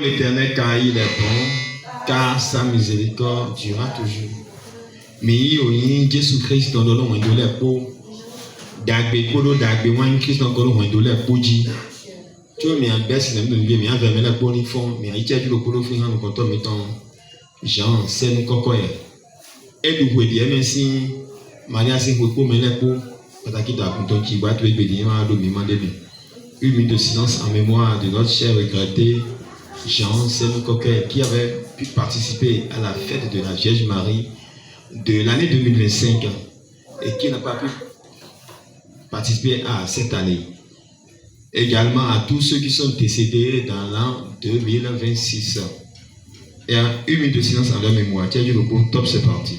l'Éternel car il est bon, car sa miséricorde durera toujours. Mais il y a Jésus-Christ dans le nom de l'Épo. Dagbe Kolo Dagbe Wan Christ dans le nom de l'Épo. Tu vois, mais en baisse, mais en verme la bonne fond, mais il y a du Kolo Fingan, nous comptons mettant Jean, c'est nous cocoyer. Et nous pouvons dire, merci, Maria, c'est pour me l'Épo. Parce qu'il a un ton qui va te bénir à l'homme de une minute de silence en mémoire de notre cher regretté Jean Senou Coquet qui avait pu participer à la fête de la Vierge Marie de l'année 2025 et qui n'a pas pu participer à cette année. Également à tous ceux qui sont décédés dans l'an 2026. Et à une minute de silence en leur mémoire. Tiens, du repos, top, c'est parti.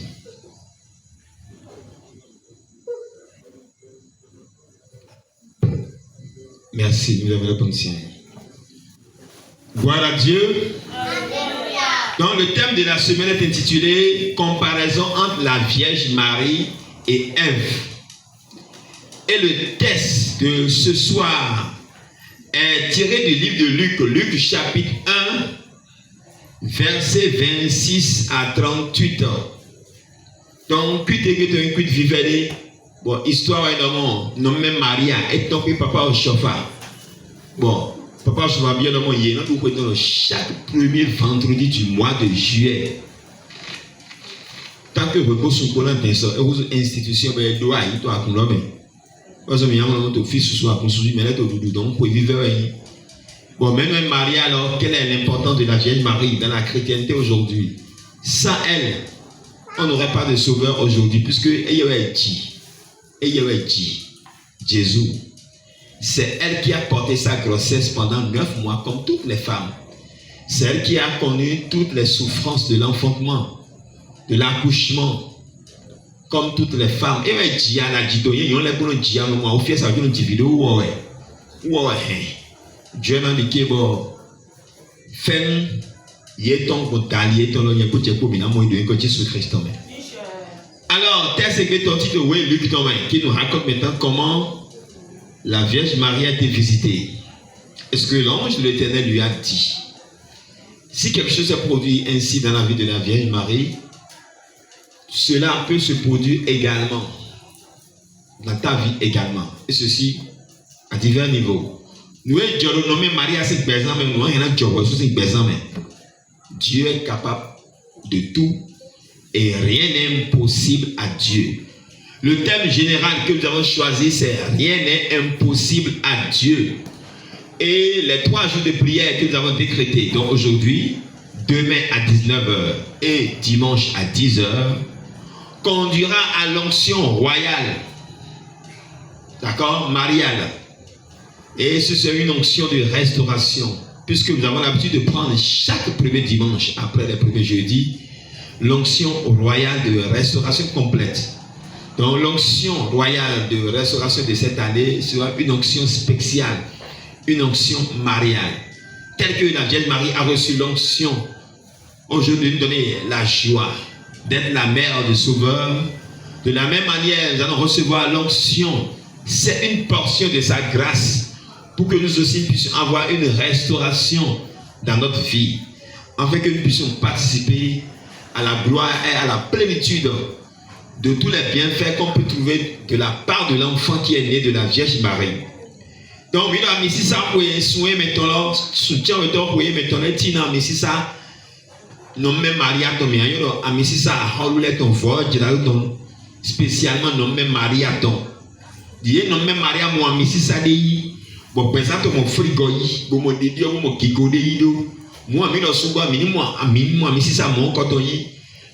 Merci, nous avons le conscient. Gloire à Dieu. Alléluia. Donc le thème de la semaine est intitulé Comparaison entre la Vierge Marie et Ève. Et le texte de ce soir est tiré du livre de Luc, Luc chapitre 1, verset 26 à 38. Donc, puis vivez bon, histoire est non même Maria et ton papa au chauffard. Bon, papa au chauffard bien dans hier, nous pouvons chaque premier vendredi du mois de juillet. Tant que vous posez sur le et vos institutions, ben doit y toi à l'homme. Parce que nous ton fils soit construit, mais là tu donc pour vivre. Bon, maintenant Maria alors, quelle est l'importance de la Vierge Marie dans la chrétienté aujourd'hui? Sans elle, on n'aurait pas de sauveur aujourd'hui, puisque elle avait dit. Et il y avait dit, Jésus, c'est elle qui a porté sa grossesse pendant 9 mois comme toutes les femmes. C'est elle qui a connu toutes les souffrances de l'enfantement, de l'accouchement, comme toutes les femmes. Et elle dit, elle a dit, il y a un dit, au fier, ça veut dire une petite vidéo, ouais. Dieu m'a dit, bon, fais il est ton côté, ton nom, il y a côté pour bien, moi, il doit côté sur Christ. Alors, tel c'est que ton titre, oui, Luc Thomas, qui nous raconte maintenant comment la Vierge Marie a été visitée. Est-ce que l'ange de l'Éternel lui a dit, si quelque chose se produit ainsi dans la vie de la Vierge Marie, cela peut se produire également, dans ta vie également, et ceci à divers niveaux. Nous sommes nommé Marie à 5 personnes, mais nous sommes 5 personnes. Dieu est capable de tout. Et rien n'est impossible à Dieu. Le thème général que nous avons choisi, c'est rien n'est impossible à Dieu. Et les 3 jours de prière que nous avons décrétés, donc aujourd'hui, demain à 19h et dimanche à 10h, conduira à l'onction royale. D'accord? Mariale. Et ce sera une onction de restauration, puisque nous avons l'habitude de prendre chaque premier dimanche, après les premiers jeudis, l'onction royale de restauration complète. Donc l'onction royale de restauration de cette année sera une onction spéciale, une onction mariale. Telle que la Vierge Marie a reçu l'onction aujourd'hui de nous donner la joie d'être la mère du Sauveur. De la même manière, nous allons recevoir l'onction. C'est une portion de sa grâce pour que nous aussi puissions avoir une restauration dans notre vie, afin que nous puissions participer à la gloire et à la plénitude de tous les bienfaits qu'on peut trouver de la part de l'enfant qui est né de la Vierge Marie. Donc, il a mis ça pour soigner maintenant, soutien pour maintenant, tina mis ça, non même Maria ton mien, a mis ça à Hollywood ton voix, spécialement non même Maria ton. Dit non même Maria moi mis ça dit, bon présente mon frigo, bon mon dédié, mon kiko déido. Moi, je suis moi, ça mon coton.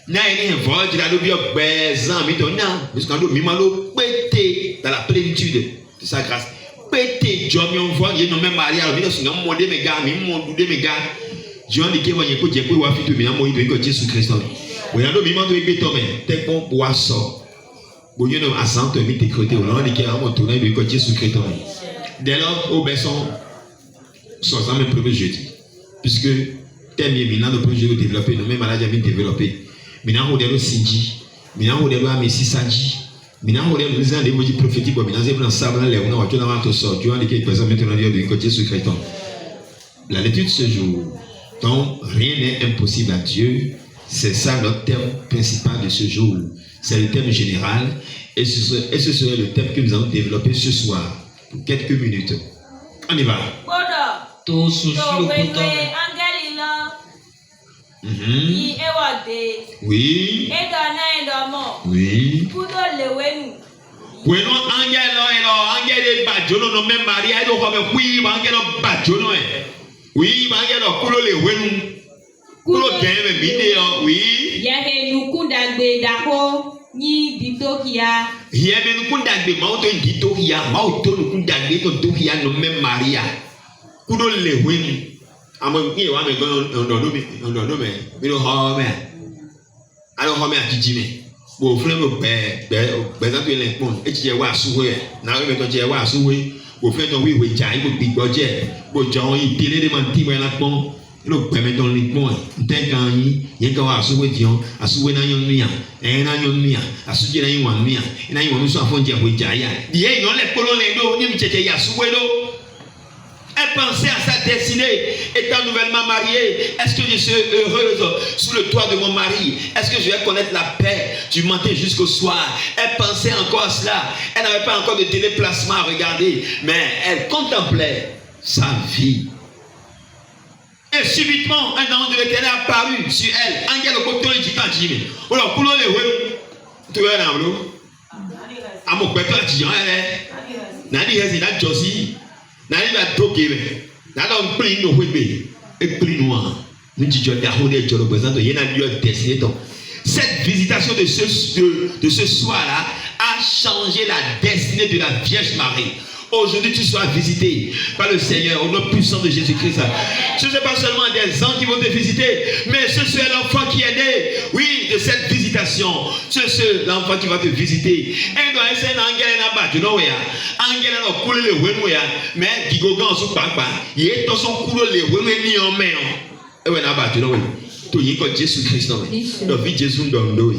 Na une voix de la lobby bezan, mais non, parce qu'on doit mimalo pété dans la plénitude de sa grâce. Pété, John, on voit, il y a même Maria, il y a un modèle, mes gars, mon doudé, mes gars. John, il y a un peu de quoi, il y a un peu de Jésus Christ. Il y a un peu de béton, mais t'es bon pour ça. Bon, il y a un assent, il y a un côté, il y a un peu de Jésus Christ. Dès lors, au Besson, soit ça, même premier jeudi. Puisque thème est maintenant le projet développé, nous même malades bien développé. Maintenant on est au Sindi, maintenant on est à Messi Sanji, maintenant on est aux ans des mots prophétiques, maintenant c'est pour l'ensemble là, on a tout sort, tu vois les quelques personnes maintenant de côté secret. La lecture de ce jour Donc, rien n'est impossible à Dieu. C'est ça notre thème principal de ce jour. C'est le thème général. Et ce serait le thème que nous allons développer ce soir. Pour quelques minutes. On y va. Oui. Oui. Bueno angelo angelo bajono no me Maria do ko me kui angelo bajono e. Oui, angelo kulo le wenu. Kulo geme video, oui. Ya he nukunda gbe dako ni ditokia. Ya me nukunda gbe mauto ditokia, mauto nukunda gbe to ditokia no me Maria. Kulo le wenu. Amo ni wa me go no me. Mi no ho me. Alo ho me atiji me. Bo frère me be za to le pon e ti wa suwe na we to je wa suwe bo frère to wi we ja ibo gbigbo je bo jon yi tele de man ti we la pon lo pe me ton li pon nten kan yin yen ka wa suwe ti on asuwe na yon nuya na yon nuya asuje na yin wa nuya na yin wa so afon je we ja ya di e yon le polo le do ni mi cheche ya suwe do. Elle pensait à sa destinée, étant nouvellement mariée. Est-ce que je suis heureuse sous le toit de mon mari? Est-ce que je vais connaître la paix du matin jusqu'au soir? Elle pensait encore à cela. Elle n'avait pas encore de téléplacement à regarder, mais elle contemplait sa vie. Et subitement, un ange de l'Éternel est apparu sur elle. Angel au côté de Jimmy. Alors, pour le oui, tu vois là, à mon père, tu vois, Nani has in that Josie. Nani va toquer, nani on prie nos bébés, et prie noir. Nous disons d'arrondir le présent, il y a un lieu destiné. Cette visitation de ce soir-là a changé la destinée de la Vierge Marie. Aujourd'hui, tu seras visité par le Seigneur au nom puissant de Jésus-Christ. Ce n'est pas seulement des anges qui vont te visiter, mais ce sera l'enfant qui est né, oui, de cette visitation. C'est l'enfant qui va te visiter. Et dans un angel là-bas, tu know, angel là, coule le wenu, mais qui gogan sous papa, il est dans son coule le wenu ni en main. Et ouais, là-bas, tu know, tout y est comme Jésus-Christ, non, la vie de Jésus donne l'eau.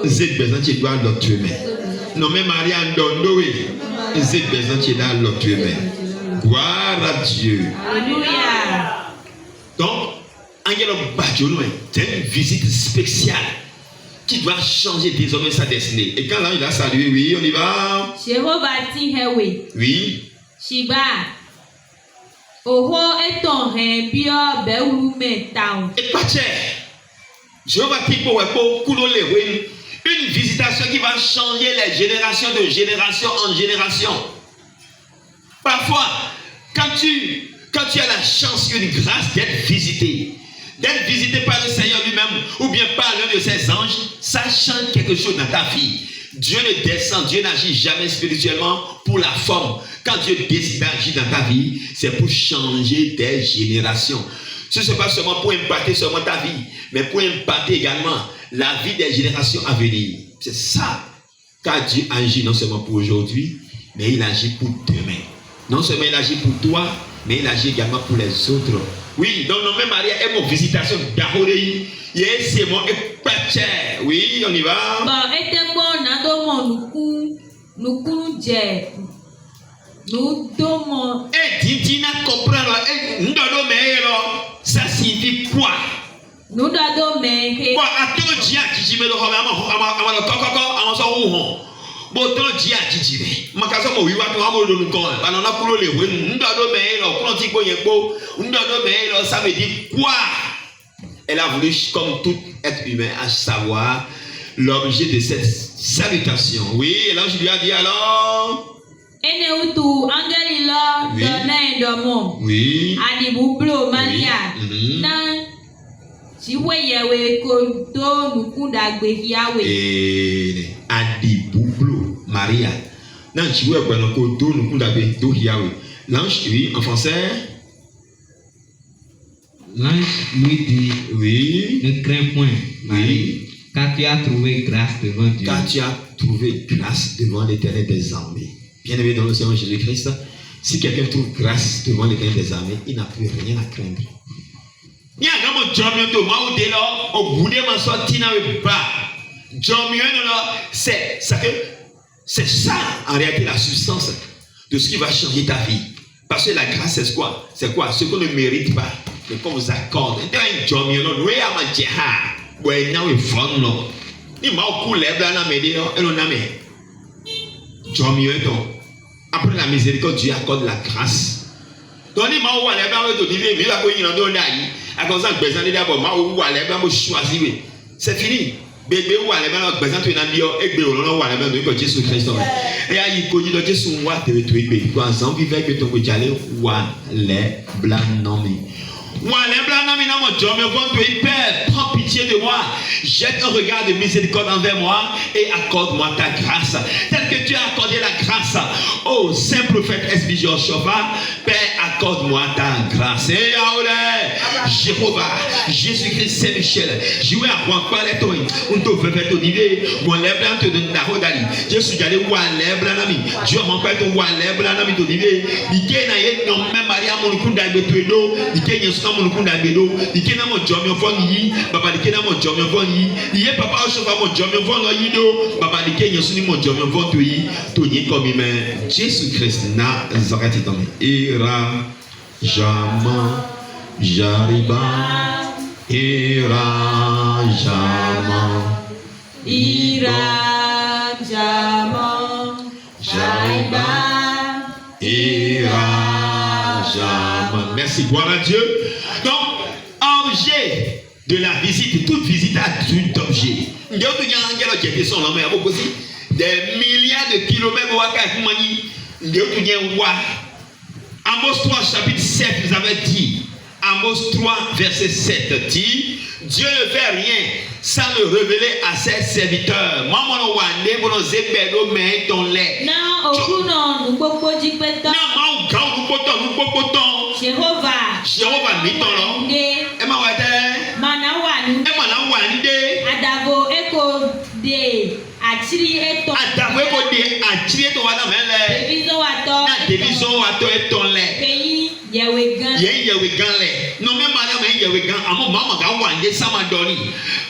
C'est besoin de toi dans tu mets. Non, mais Marie en donne l'eau. C'est besoin de dans l'autre humain. Gloire à Dieu. Alléluia. Donc, Angelo Badjono, c'est une visite spéciale qui doit changer désormais sa destinée. Et quand il a salué, oui, on y va. Jéhovah Tihewe. Oui. Shiba. Oho eton hen bio beulume town. Et pas cher. Jéhovah Tihewe, Kulo Lewen. Une visitation qui va changer les générations de génération en génération. Parfois, quand tu as la chance, une grâce d'être visité par le Seigneur lui-même, ou bien par l'un de ses anges, ça change quelque chose dans ta vie. Dieu ne descend, Dieu n'agit jamais spirituellement pour la forme. Quand Dieu décide d'agir dans ta vie, c'est pour changer des générations. Ce n'est pas seulement pour impacter seulement ta vie, mais pour impacter également la vie des générations à venir. C'est ça. Car Dieu agit non seulement pour aujourd'hui, mais il agit pour demain. Non seulement il agit pour toi, mais il agit également pour les autres. Oui, donc non même Maria est mon visitation d'Ahoreï. Yes, c'est mon épatché. Oui, on y va. Bon, et bon, nado nous jet. Nous domons. Et Didina comprendre. Et nous donnons ça signifie quoi? Nous donnons mais. Bon, à tout le dia qui dit mais le homme à ma so ho. Bon, tout le dia qui dit mais. Makaso mo wiwa to amo do nko. Bana na kulo le we. Nous donnons mais lo kon ti ko yen po. Nous donnons mais lo ça veut dire quoi? Elle a voulu, comme tout être humain, à savoir l'objet de cette salutation. Oui, et là je lui ai dit alors. Oui. Et Adibublo Maria. Non, tu vois quoi donc do nous d'agbe do hiawe. L'ange oui en français. L'ange lui dit, oui, ne crains point, Marie, car tu as trouvé grâce devant Dieu. Car tu as trouvé grâce devant l'Éternel des armées. Bien aimé dans le Seigneur Jésus-Christ, si quelqu'un trouve grâce devant l'Éternel des armées, il n'a plus rien à craindre. C'est ça en réalité la substance de ce qui va changer ta vie. Parce que la grâce c'est quoi? C'est quoi? Ce qu'on ne mérite pas. Mais comme vous accordez, il y a un job, il y a un way à manger. Bon, il y a un fond, non. Il m'a coulé, il y a un médium, et l'on a mis. Job, il y a un. Après la miséricorde, Dieu accorde la grâce. Donc, il m'a oublié, il m'a oublié, il m'a oublié, à cause de besoin de d'abord, m'a oublié, il m'a choisi. C'est fini. Bébé ou allez bien besoin de n'aller et bébé ou allez bien de Jésus Christ. Et à y connaître de Jésus ou à te retrouver bébé. Toi ensemble vivre avec ton côté ou à les blancs nommés. Ou à les blancs nommés dans mon job, mais quand tu es père, prends pitié de moi. Jette un regard de miséricorde envers moi et accorde-moi ta grâce. Tel que tu as accordé la grâce au saint prophète S.B. Joshua, Père, accorde-moi ta grâce. Et Jéhovah, Jésus-Christ, Saint-Michel, jouez à quoi parler toi, on te fait faire ton idée, ou à l'èbre te donne la rodali. Je suis allé ou à l'èbre l'ami, Dieu m'a fait ton ou à l'èbre l'ami ton idée. Il y a non même Maria mon coup d'albedo, il y a mon coup d'albedo, il y a mon job, mon fond yi, papa il y a mon job, mon fond yi, il y a papa au cheval mon job, mon fond yido, papa il y a mon job, mon fond tu yi, Tony comme il met Jésus-Christ Nazareth dans ira jamais. Jariba, ira jama, Jariba, ira jama. Merci, gloire à Dieu. Donc, objet de la visite, toute visite a tout objet. Des milliards de kilomètres Amos 3, chapitre 7, vous avez dit. Amos 3, verset 7 dit, Dieu ne fait rien sans le révéler à ses serviteurs.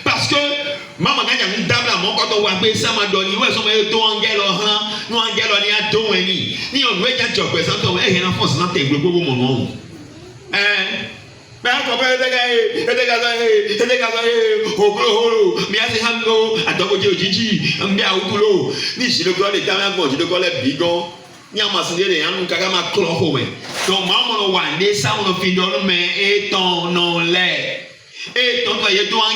Parce que maman gagne une table à mon quand on voit que ça m'a donné ouais son meilleur ton angelo han no angelo ni a ton eni ni on veut que tu présentes et en France dans tes gros mon nom mais quand on mais assez hando adoko jiji mbia ukulo ni si le gros de tama bon je le gros les bigon ni a masé les yan kaka ma clore mais donc maman wa ne ça on fin dans mais et ton nom les et donc il doit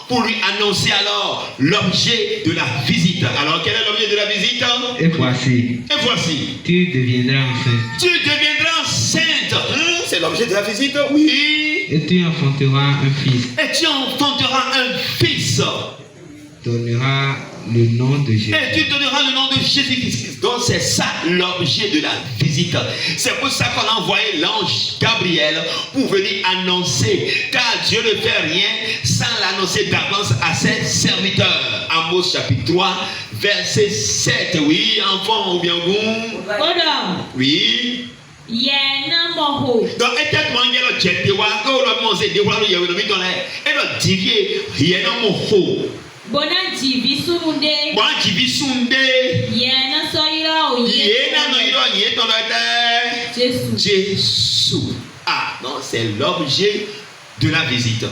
pour lui annoncer alors l'objet de la visite. Alors quel est l'objet de la visite? Et voici. Tu deviendras enceinte. C'est l'objet de la visite, oui. Et tu enfanteras un fils. Donneras le nom de Jésus. Et tu donneras le nom de Jésus-Christ. Donc c'est ça l'objet de la visite. C'est pour ça qu'on a envoyé l'ange Gabriel pour venir annoncer. Car Dieu ne fait rien sans l'annoncer d'avance à ses serviteurs. Amos chapitre 3, verset 7. Oui, enfant ou bien vous? Oui. Donc, Bona jivi sunde. Yena soiro. Jésus. Ah, non, c'est l'objet de la visite.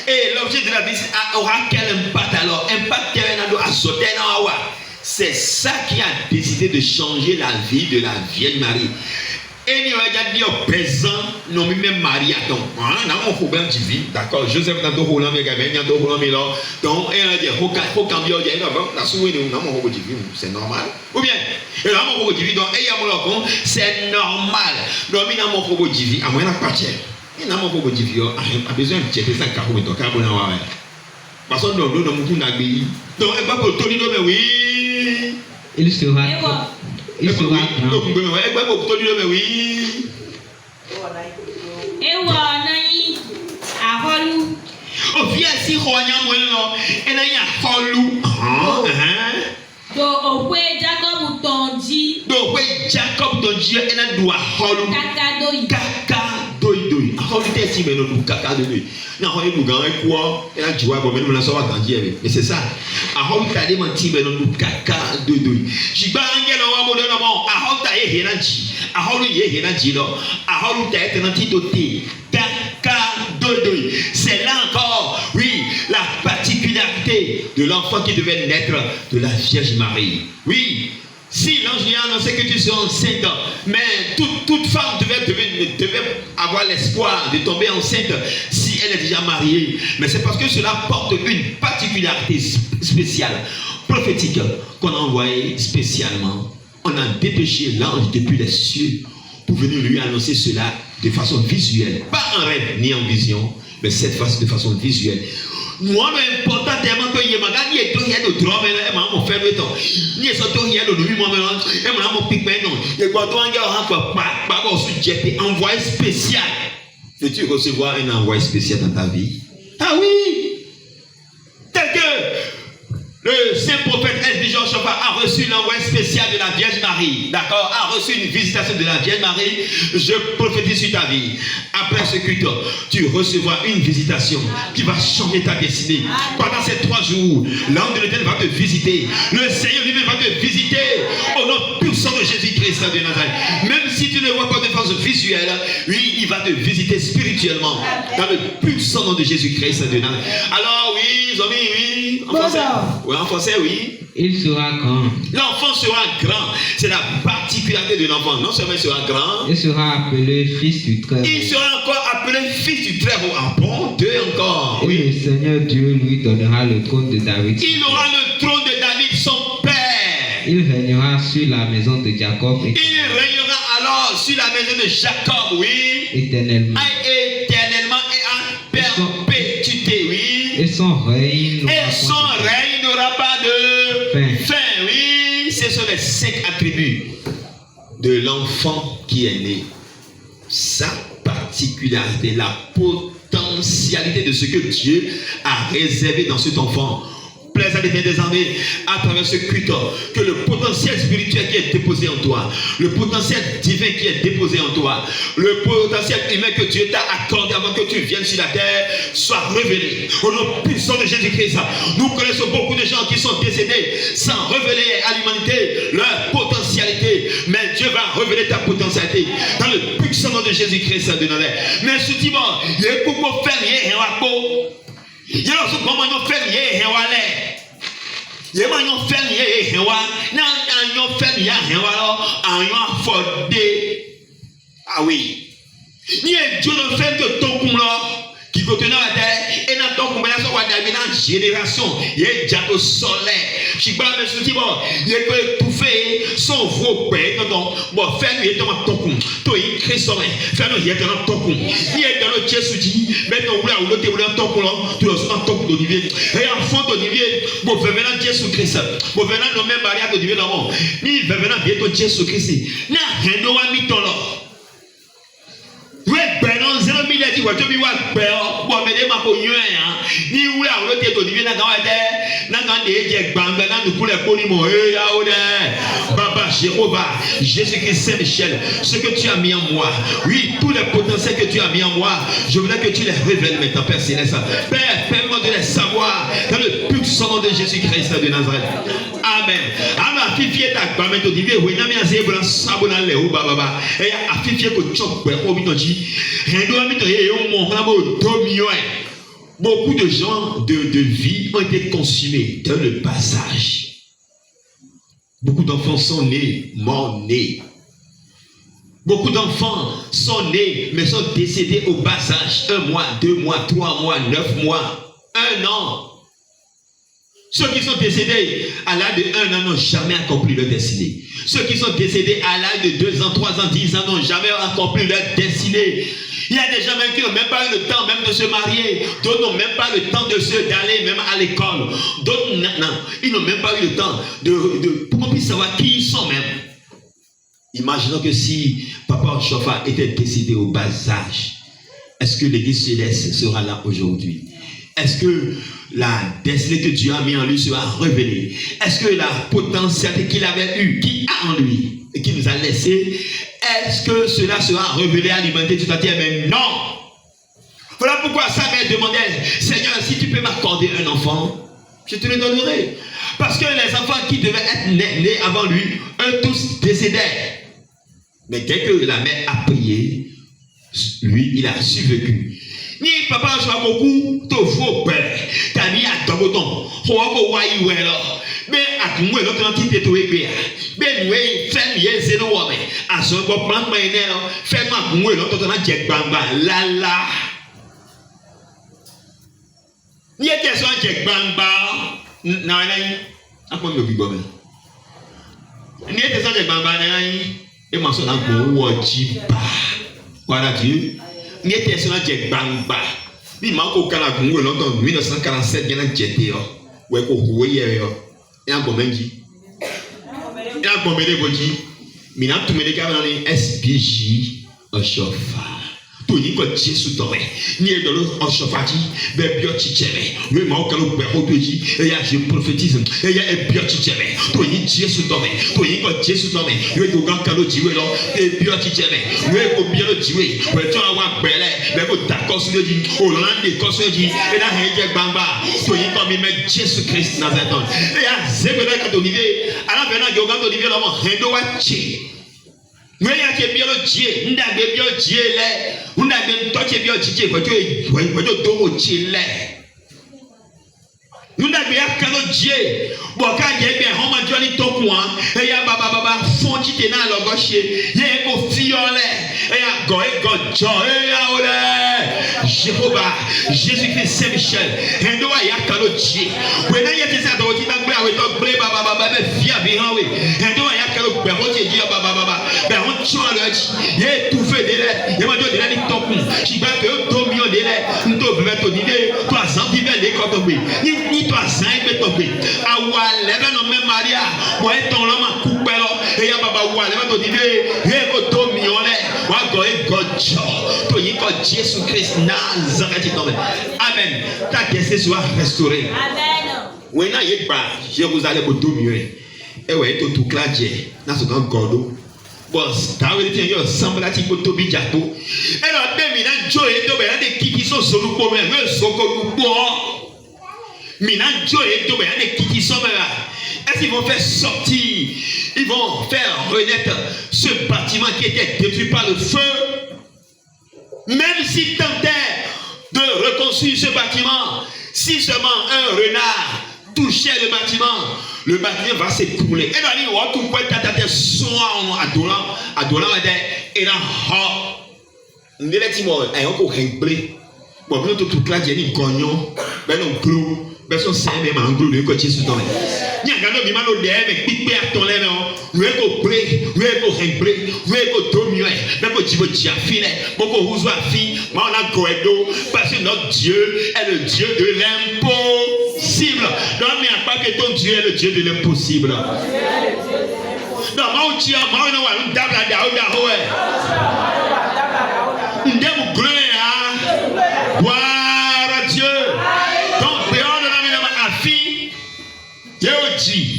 Et l'objet de la visite aura quel impact alors? Impact à sauter dans la. C'est ça qui a décidé de changer la vie de la Vierge Marie. Et il a dit au présent, non, même Marie a donc, on a un problème de vie, d'accord, Joseph n'a pas de problème, il y a un problème, donc, il a dit, c'est normal. Ou bien, il a un problème de vie, donc, c'est normal. Donc, il a un problème de vie, à moins de partir. Il a un problème de vie, a besoin de checker ça, car on est en train de voir. Parce que nous, nous, nous, donc, il va pour tout le monde, mais oui. Il sera. Il sera grand. Jacob ton Dieu et la doit holu kaka doi holu tesi mais non kaka doi na holu nous gagne quoi et la joie bon même la savoir grandir mais c'est ça a holu tade manti mais non kaka doi jiba angelo wa mo do mo a holu ta ye hena ji a holu ye hena ji lo a holu ta ete na ti to te C'est là encore, oui, la particularité de l'enfant qui devait naître de la Vierge Marie. Oui, si l'ange lui a annoncé que tu seras enceinte, mais toute femme devait avoir l'espoir de tomber enceinte si elle est déjà mariée. Mais c'est parce que cela porte une particularité spéciale, prophétique, qu'on a envoyé spécialement. On a dépêché l'ange depuis les cieux pour venir lui annoncer cela de façon visuelle. Pas en rêve ni en vision, mais cette fois de façon visuelle. Nous avons important tellement que il m'a dit que il y a de drôme et maman fait le temps. Ni ça toi il y a de lui moi maintenant et maman pique non. Et quand on a encore pas au sujet envoyé spécial. Veux-tu recevoir un envoyé spécial dans ta vie? Ah oui. Tel que le saint prophète Esbijor Chapa a reçu l'envoi spécial de la Vierge Marie, d'accord, a reçu une visitation de la Vierge Marie. Je prophétise sur ta vie. Après ce culte, tu recevras une visitation qui va changer ta destinée. Pendant ces 3 jours, l'ange de l'Éternel va te visiter. Le Seigneur lui-même va te visiter au nom puissant de Jésus-Christ de Nazareth. Même si tu ne vois pas de façon visuelle, oui, il va te visiter spirituellement dans le puissant nom de Jésus-Christ de Nazareth. Alors oui, amis, oui, en français. Oui, en français, oui. Il sera grand. L'enfant sera grand. C'est la particularité de l'enfant. Non seulement il sera grand, Il sera appelé fils du Très-Haut. il sera encore appelé fils du Très-Haut. Ah bon, 2 encore. Et Oui. le Seigneur Dieu lui donnera le trône de David. Il aura le trône de David, son père. Il régnera sur la maison de Jacob Il régnera alors sur la maison de Jacob, oui. éternellement. Éternellement et en perpétuité, oui. Et son règne n'aura Et son point de- règne n'aura pas de fin, oui. Ce sont les 5 attributs de l'enfant qui est né. Sa particularité, la potentialité de ce que Dieu a réservé dans cet enfant. Plaise à l'Éternel des armées à travers ce culte, que le potentiel spirituel qui est déposé en toi, le potentiel divin qui est déposé en toi, le potentiel humain que Dieu t'a accordé avant que tu viennes sur la terre soit révélé au nom puissant de Jésus-Christ. Nous connaissons beaucoup de gens qui sont décédés sans révéler à l'humanité leur potentialité, mais Dieu va révéler ta potentialité dans le puissant nom de Jésus-Christ de Nazareth. Mais ce type, il y a beaucoup de faire rien. Il y a aussi beaucoup de faire rien. Il y a beaucoup de faire rien. Ah oui. Il y a Dieu ne fait que ton coup là. Qui continue à dire, et dans ton combinaison, on a une génération, il y a déjà au soleil. Je suis pas mais dit, bon, il y a que tout fait, son gros père, donc, bon, fais-nous, il y a dans ton coup, toi, il crée son main, fais-nous, il y a dans ton coup, il y a dans le Jésus dit, maintenant, où là, où l'autre, où là, ton coup là, tu as dans ton coup d'olivier, et en fond d'olivier, bon, venant Jésus Christ, bon, venant nos mêmes barrières d'olivier là, bon, ni venant bientôt Jésus Christ, n'a rien de mis ton là. Oui, ben non, 0 000 dit, ouais, tu me vois, ben, bon, mais des ma connue, hein, ni où là, où l'autre est d'olivier, n'a qu'un des banga, n'a de pour les polymons, eh, là, où est, Baba, Jéhovah, Jésus-Christ, Saint-Michel, ce que tu as mis en moi, oui, tous les potentiels que tu as mis en moi, je voudrais que tu les révèles maintenant, Père Céleste. Père, permets-moi de les savoir dans le puissant nom de Jésus-Christ de Nazareth. Amen. Ama afifie ta gbame to dive we na mi ase bra sabona le o baba e afifie ko chokwe o bi toji endo mi to ye o mo na mo do million. Beaucoup de gens de vie ont été consumés dans le passage. Beaucoup d'enfants sont nés, morts nés. Beaucoup d'enfants sont nés mais sont décédés au bas âge, 1 mois, 2 mois, 3 mois, 9 mois, 1 an. Ceux qui sont décédés à l'âge de 1 an n'ont jamais accompli leur destinée. Ceux qui sont décédés à l'âge de 2 ans, 3 ans, 10 ans n'ont jamais accompli leur destinée. Il y a des gens même qui n'ont même pas eu le temps même de se marier. D'autres n'ont même pas le temps d'aller même à l'école. D'autres, non, ils n'ont même pas eu le temps pour qu'on puisse savoir qui ils sont même. Imaginons que si Papa Chofa était décédé au bas âge, est-ce que l'Église céleste sera là aujourd'hui? Est-ce que la destinée que Dieu a mis en lui sera révélée? Est-ce que la potentialité qu'il avait eue, qu'il a en lui et qu'il nous a laissé, est-ce que cela sera révélé à l'humanité tout entière? Mais non! Voilà pourquoi sa mère demandait, Seigneur, si tu peux m'accorder un enfant, je te le donnerai. Parce que les enfants qui devaient être nés avant lui, eux tous décédaient. Mais dès que la mère a prié, lui, il a survécu. Ni papa soit beaucoup, to faux père. T'as mis à ton bouton. Faut wai well. Mais à tout l'autre entité to ébé. Mais nous fait lier c'est nous ouais. À son bon plan mané fait ma moi l'autre dans jet bamba la. Ni était son jet bamba. Na a quoi me bibo mais. Ni était son jet bamba na et ma son na go jiba. Voilà Dieu. Ni était son jet bamba. Ni ma ko kala gungo london 1947 bien jeté yo. Ouais ko huye yo. Et en Gomenji. Et en Gomenji. Mais dans tout le monde, SPJ en chauffard. Tout le monde est sous ton ni est dans le chauffard. Mais bien tchève. Oui, mais on peut dire, et je prophétise. Et il y a un bien tchève. Tout le monde est sous ton tout le monde est sous ton oui, tu as un dieu là. Et bien tchève. Oui, tu as bien le dieu. Oui, tu as un belé. Mais tu as construit dit. Hollande est construit dit. Et là, il y a bamba. Tout le monde est met Jésus Christ dans un temps. Et il y a Zébéda qui est arrivé. Alors maintenant, il y a un Olivier là, Hendo Wachi. Nous avons bien le Dieu, nous avons bien le Dieu là, nous avons bien le Dieu, nous avons bien le Dieu. Bon, quand il y a bien, on m'a dit ton coin, et il y a baba fond qui est dans le gauche, il y a un fiolet, et il y a goé, et Jéhovah, Jésus-Christ Saint-Michel, et nous avons le Dieu. When I get this out of it, I'm going to play baba, via behind it, and nous avons le Dieu, baba, ben on tue le Dieu, il est tout fait de l'air, il m'a dit de l'air, il tombe, qui va te dominer de l'air, nous devons te dire, toi, sans vivre les cotombés, ni toi, sans être tombé, à Waleva, non, même Maria, moi, ton homme a coupé, et à Baba Waleva, te dire, il est dominer, moi, toi, il est Jésus Christ, Nazareth, amen. Ta question soit restaurée. Amen. Oui, non, il est pas, Jérusalem, pour dominer. Et ouais, tout clavier, dans ce grand gordo. Bon, t'as vu que tu sembles à tipo Tobi Jato. Et là, maintenant, Joe et Tobi, il y a des qui sont sur le pommet, mais sont comme nous. Maintenant, Joe et Tobi, il y a des qui sont là. Est-ce qu'ils vont faire sortir, ils vont faire renaître ce bâtiment qui était détruit par le feu? Même s'ils tentaient de reconstruire ce bâtiment, si seulement un renard touchait le bâtiment va s'écrouler. Et là, il y a tout le monde soit adorant, et là, on est là, il y a encore un blé. Bon, nous, tout là, il y a un cognon, ben non, clou, ben son sein, même un clou, le côté sous ton lait. Il y a un gars qui m'a dit, mais piqué à ton lait, non, nous avons blé, nous avons un blé, nous avons dominer, nous avons dit, tu as fini, beaucoup vous avez fini, moi, on a goédo, parce que notre Dieu est le Dieu de l'impossible. Non, mais il n'y a pas que ton Dieu est le Dieu de l'impossible. Non, moi, on dit, moi, on a gloire à Dieu. Donc, dehors de la maison, à fille, Dieu dit,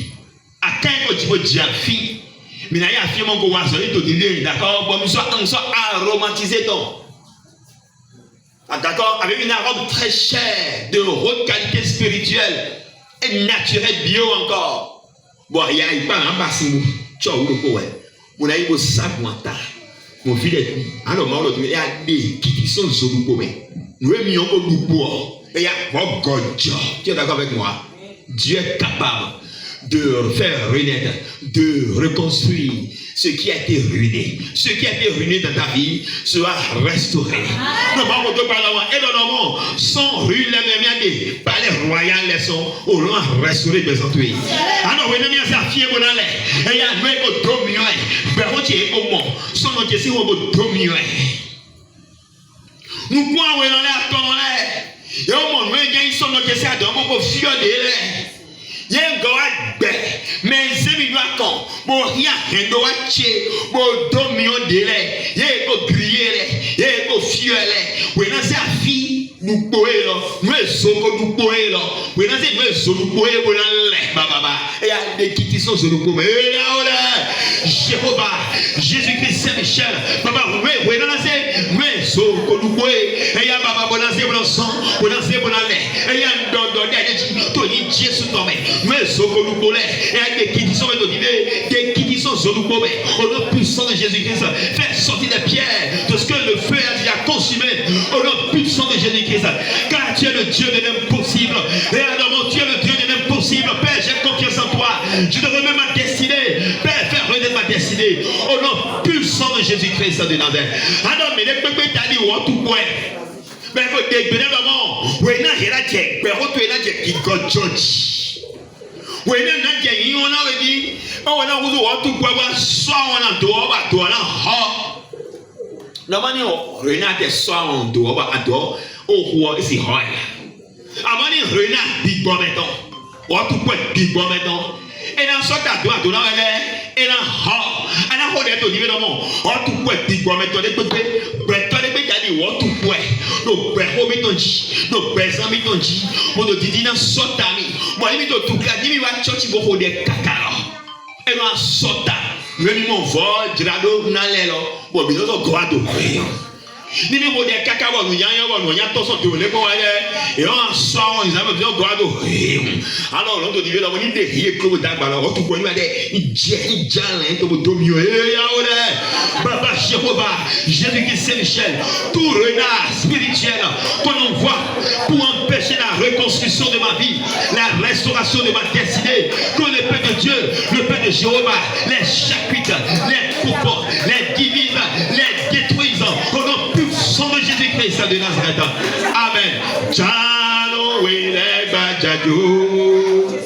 à quand tu dis à fille, mais il y a fille, mon gars, d'accord, bon, nous sommes aromatisés donc. D'accord, avec une arôme très chère, de haute qualité spirituelle et naturelle, bio encore. Bon, il y a pas un bassin, tu as eu le coup, on a eu le sac, mon fils, alors, il y a des qui sont sur le coup, nous aimions au bout, et il y a oh God, tu es d'accord avec moi? Dieu est capable de faire renaître, de reconstruire ce qui a été ruiné. Ce qui a été ruiné dans ta vie sera restauré. Nous parlons de parlement et de nom sont ruinés, les palais royaux les sont au loin restaurés présentés. Alors, vous n'avez pas fier pour l'aller. Et il y a un peu de dominion. Ben, on tient au monde. Son nom est si on peut dominer. Nous croyons dans l'air comme on est. Et au monde, nous gagnons son nom est si à dominer pour fier de l'air. Il y a un gars mais c'est une vacant. Bon, il y a un gars qui domine de l'air. Il y a un griller, il y a un fier. Oui, c'est la fille, nous pouvons, nous sommes nous pouvons, oui, c'est nous pouvons, et il y a des qui sont sur le poumon. Jéhovah, Jésus-Christ Saint-Michel, papa, oui, c'est nous sommes nous pouvons, et il y a papa, c'est bon sang, c'est bon lait, et il y a un don de Dieu sous ton main. Nous sommes nous pouvons, et il y a des qui sont des qui sont sur le poumon, au nom puissant de Jésus-Christ, faire sortir les pierres de ce que le feu a déjà consumé, au nom puissant de Jésus-Christ. Jésus-Christ. Car tu es le Dieu de l'impossible. Et alors, tu es le Dieu de l'impossible. Père, j'ai confiance en toi. Je te remets ma destinée. Père, fais renaître ma destinée. Au nom puissant de Jésus-Christ de Nazareth. Alors, mais les peuples t'ont dit, oh, tout point. Mais il faut débiner le moment. Oui, non, il y a des gens qui sont judge. Oui, non, il y a des gens qui on a où tout quoi, soit on a dehors, on a Namani renate soit on doit adore au roi ici roya. Amani renate big bomb meton. Ou tout point big bomb meton. Et dans ce cas doit donner et dans ha. Ana ho de to niveau non. Ou tout point big bomb meton de pepe. Breton de pepe ali ou tout point. No breho metonji. No bezan metonji. Mo do didi na sotami. Mo ali to tout cas dimi wa church bo ho de kakaro. Et dans sota. Même mon vol, Drado, Nalelo, bon, bien sûr, Guado. Ni me modèle cacao, nous y a tous sortes de les et on sort, ils avaient besoin de Guado. Alors, l'on te dit, la monnaie des riez, comme d'Agba, tout pour nous, il dit, comme Domio, Baba Jéhovah, Jésus-Christ Saint-Michel, tout renard spirituel qu'on envoie pour empêcher la reconstruction de ma vie, la restauration de ma destinée, que le Père de Dieu, le Père de Jéhovah, les chapitres, les coupons, les divises, les détruisent au nom puissant de Jésus-Christ de Nazareth. Amen. Chalo wele bajado.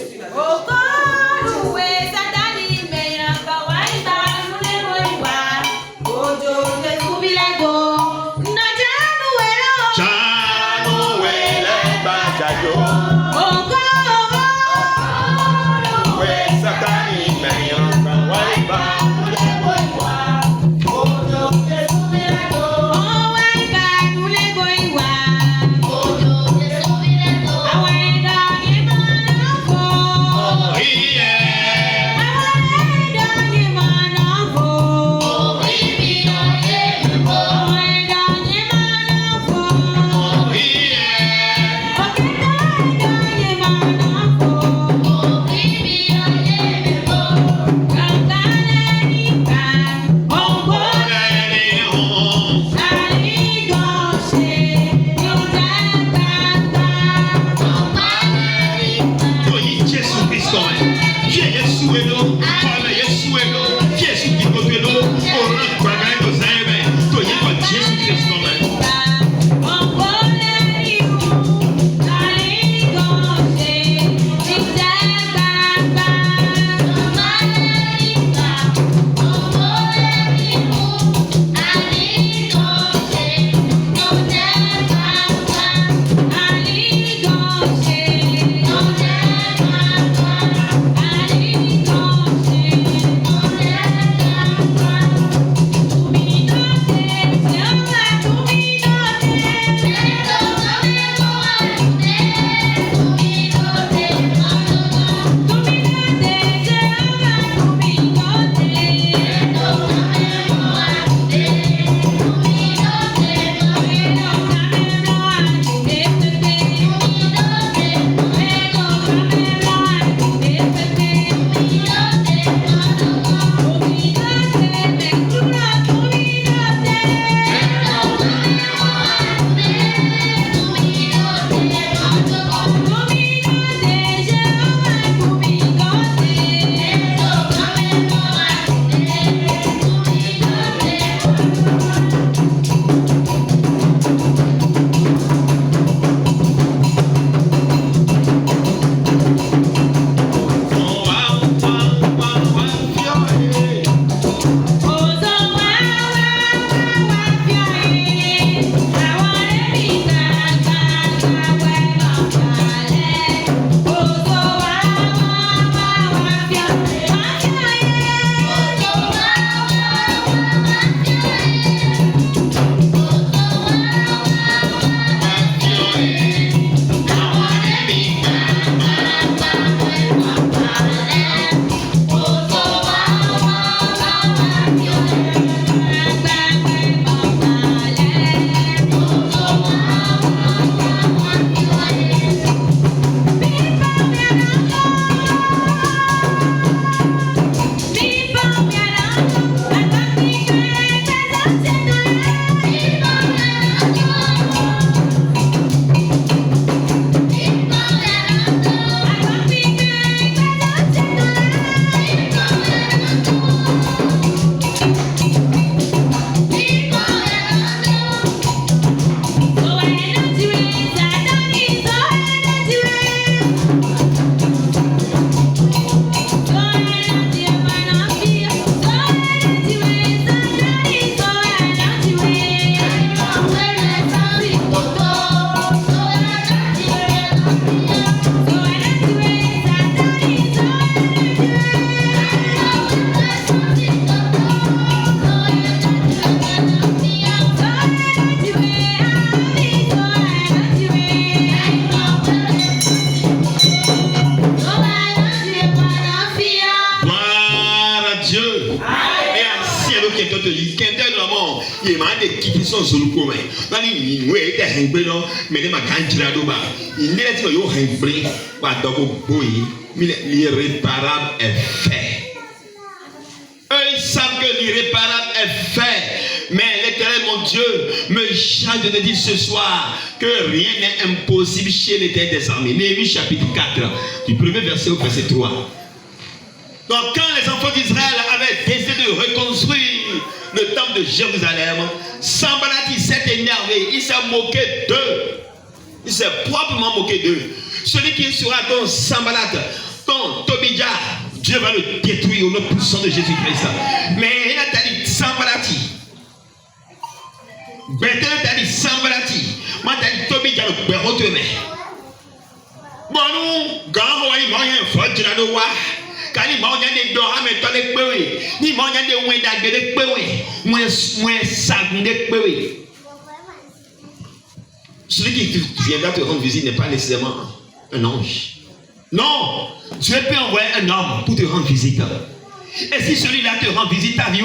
son zoluko mais nani ni we te hengbe no me ne ma kanjira do ba il est ti yo hengbe ba doko boyi l'irréparable est fait. Eux ils savent que l'irréparable est fait. Mais l'Éternel mon Dieu me charge de dire ce soir que rien n'est impossible chez l'Éternel des armées. Néhémie chapitre 4 du premier verset au verset 3. Donc quand les enfants d'Israël avaient décidé de reconstruire le temple de Jérusalem, Sanballat il s'est énervé, il s'est moqué d'eux. Il s'est proprement moqué d'eux. Celui qui sera ton Sanballat, ton Tobija, Dieu va le détruire au nom puissant de Jésus-Christ. Mais il a dit Sanballat. Bethel t'a dit Sanbalati. Moi t'as dit Tobija le père de mai. Bon nous, quand on y mange un fort de la loi, quand il mange des doigts, mais toi les péoués, ni mange des ouïdas de les péoués, moins sac de péoués. Celui qui viendra te rendre visite n'est pas nécessairement un ange. Non, Dieu peut envoyer un homme pour te rendre visite. Et si celui-là te rend visite, ta vie,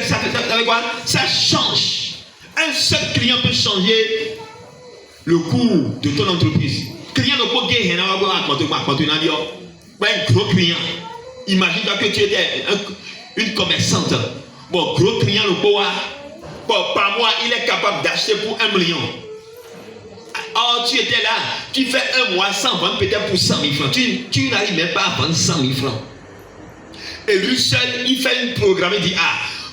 ça fait quoi? Ça change. Un seul client peut changer le cours de ton entreprise. Client ne peut pas un gros client. Imagine-toi que tu étais une commerçante. Bon, gros client, le bois, bon, par mois, il est capable d'acheter pour 1 million. Or, tu étais là, tu fais un mois sans vendre peut-être pour 100 000 francs. Tu n'arrives même pas à vendre 100 000 francs. Et lui seul, il fait une programme, il dit,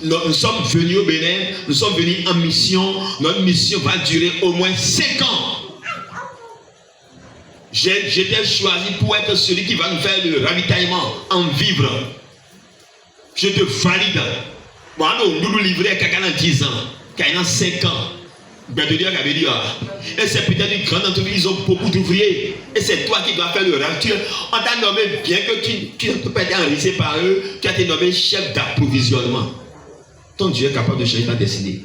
nous sommes venus au Bénin, nous sommes venus en mission, notre mission va durer au moins 5 ans. J'étais choisi pour être celui qui va nous faire le ravitaillement en vivre. Je te valide. Bon, nous nous livrer quelqu'un en 10 ans, quelqu'un en 5 ans. Et c'est peut-être une grande entreprise, ils ont beaucoup d'ouvriers. Et c'est toi qui dois faire le ravitaillement. On t'a nommé, bien que tu ne peux pas être enrichi par eux, tu as été nommé chef d'approvisionnement. Ton Dieu est capable de changer ta destinée.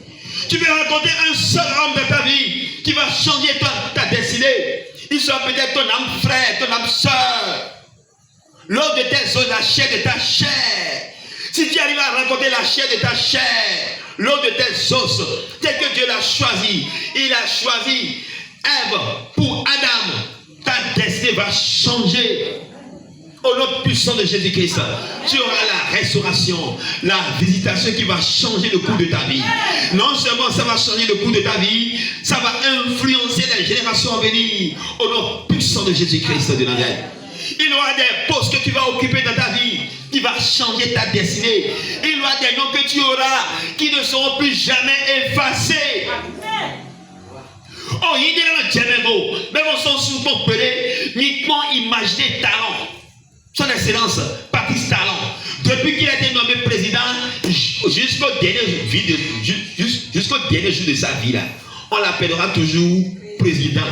Tu peux rencontrer un seul homme de ta vie qui va changer ta destinée. Il sera peut-être ton âme frère, ton âme soeur. L'homme de tes os, la chair de ta chair. Si tu arrives à rencontrer la chair de ta chair, l'eau de tes os, tel que Dieu l'a choisi, il a choisi Ève pour Adam, ta destinée va changer. Au nom puissant de Jésus-Christ, tu auras la restauration, la visitation qui va changer le cours de ta vie. Non seulement ça va changer le cours de ta vie, ça va influencer les générations à venir. Au nom puissant de Jésus-Christ de Nazareth. Il y aura des postes que tu vas occuper dans ta vie qui va changer ta destinée. Il y aura des noms que tu auras qui ne seront plus jamais effacés. Oh, il y a des gens même on s'en souvent pelé, uniquement imaginer talent. Son Excellence, Patrice Talon, depuis qu'il a été nommé président, jusqu'au dernier jour de sa vie, là, on l'appellera toujours président.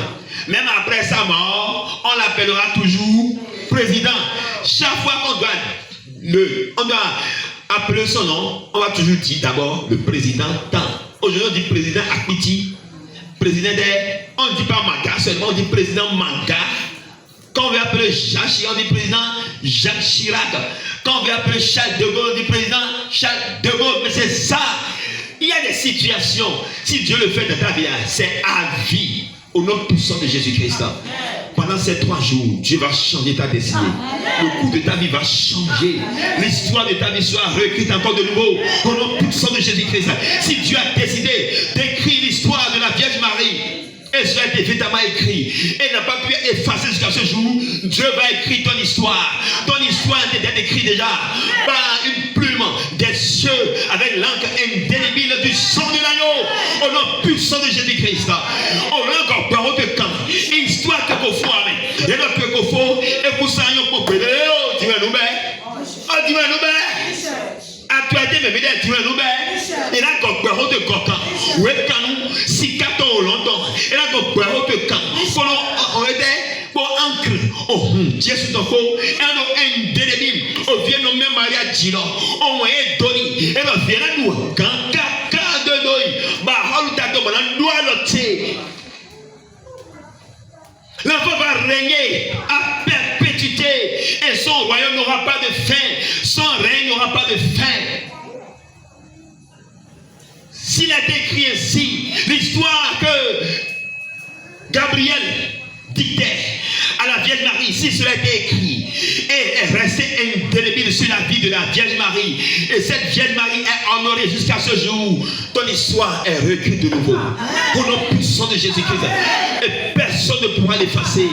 Même après sa mort, on l'appellera toujours président. Chaque fois qu'on doit appeler son nom, on va toujours dire d'abord le président tant. Aujourd'hui, on dit président Akpiti, président on ne dit pas Manga seulement, on dit président Manga. Quand on veut appeler Jacques Chirac, on dit président Jacques Chirac. Quand on veut appeler Charles de Gaulle, on dit président Charles de Gaulle. Mais c'est ça. Il y a des situations. Si Dieu le fait dans ta vie, c'est à vie. Au nom puissant de Jésus-Christ. Pendant ces 3 jours, Dieu va changer ta destinée. Le cours de ta vie va changer. L'histoire de ta vie sera réécrite encore de nouveau. Au nom puissant de Jésus-Christ. Si Dieu a décidé d'écrire l'histoire de la Vierge Marie, et cela a été évidemment écrit. Et n'a pas pu effacer jusqu'à ce jour. Dieu va écrire ton histoire. Ton histoire est écrite déjà par une plume des cieux avec l'encre indélébile du sang de l'agneau. Au nom puissant de Jésus-Christ. Au nom encore parole de camp. Histoire que vous faites. Et notre que vous faites. Et vous savez que vous faites. Oh, dis-moi nous. Oh, dis-moi nous. Actualité, mais bien, tu es nouvelle. Et là, quand on de coca, où est canon, si quatre ans longtemps, et là, quand on de camp, on était pour ancre, oh, Dieu sur ton corps, et on a indélébile, on vient nos mêmes Maria Dilo, on est donné, et on vient à nous, quand caca de doi, bah, on t'a demandé, on doit l'ôter. L'enfant va régner à perpétuité et son royaume n'aura pas de fin. Son règne n'aura pas de fin. S'il a été écrit ainsi, l'histoire que Gabriel dictait à la Vierge Marie, si cela a été écrit, et est resté indélébile sur la vie de la Vierge Marie, et cette Vierge Marie est honorée jusqu'à ce jour, ton histoire est réécrite de nouveau au nom puissant de Jésus-Christ, et personne ne pourra l'effacer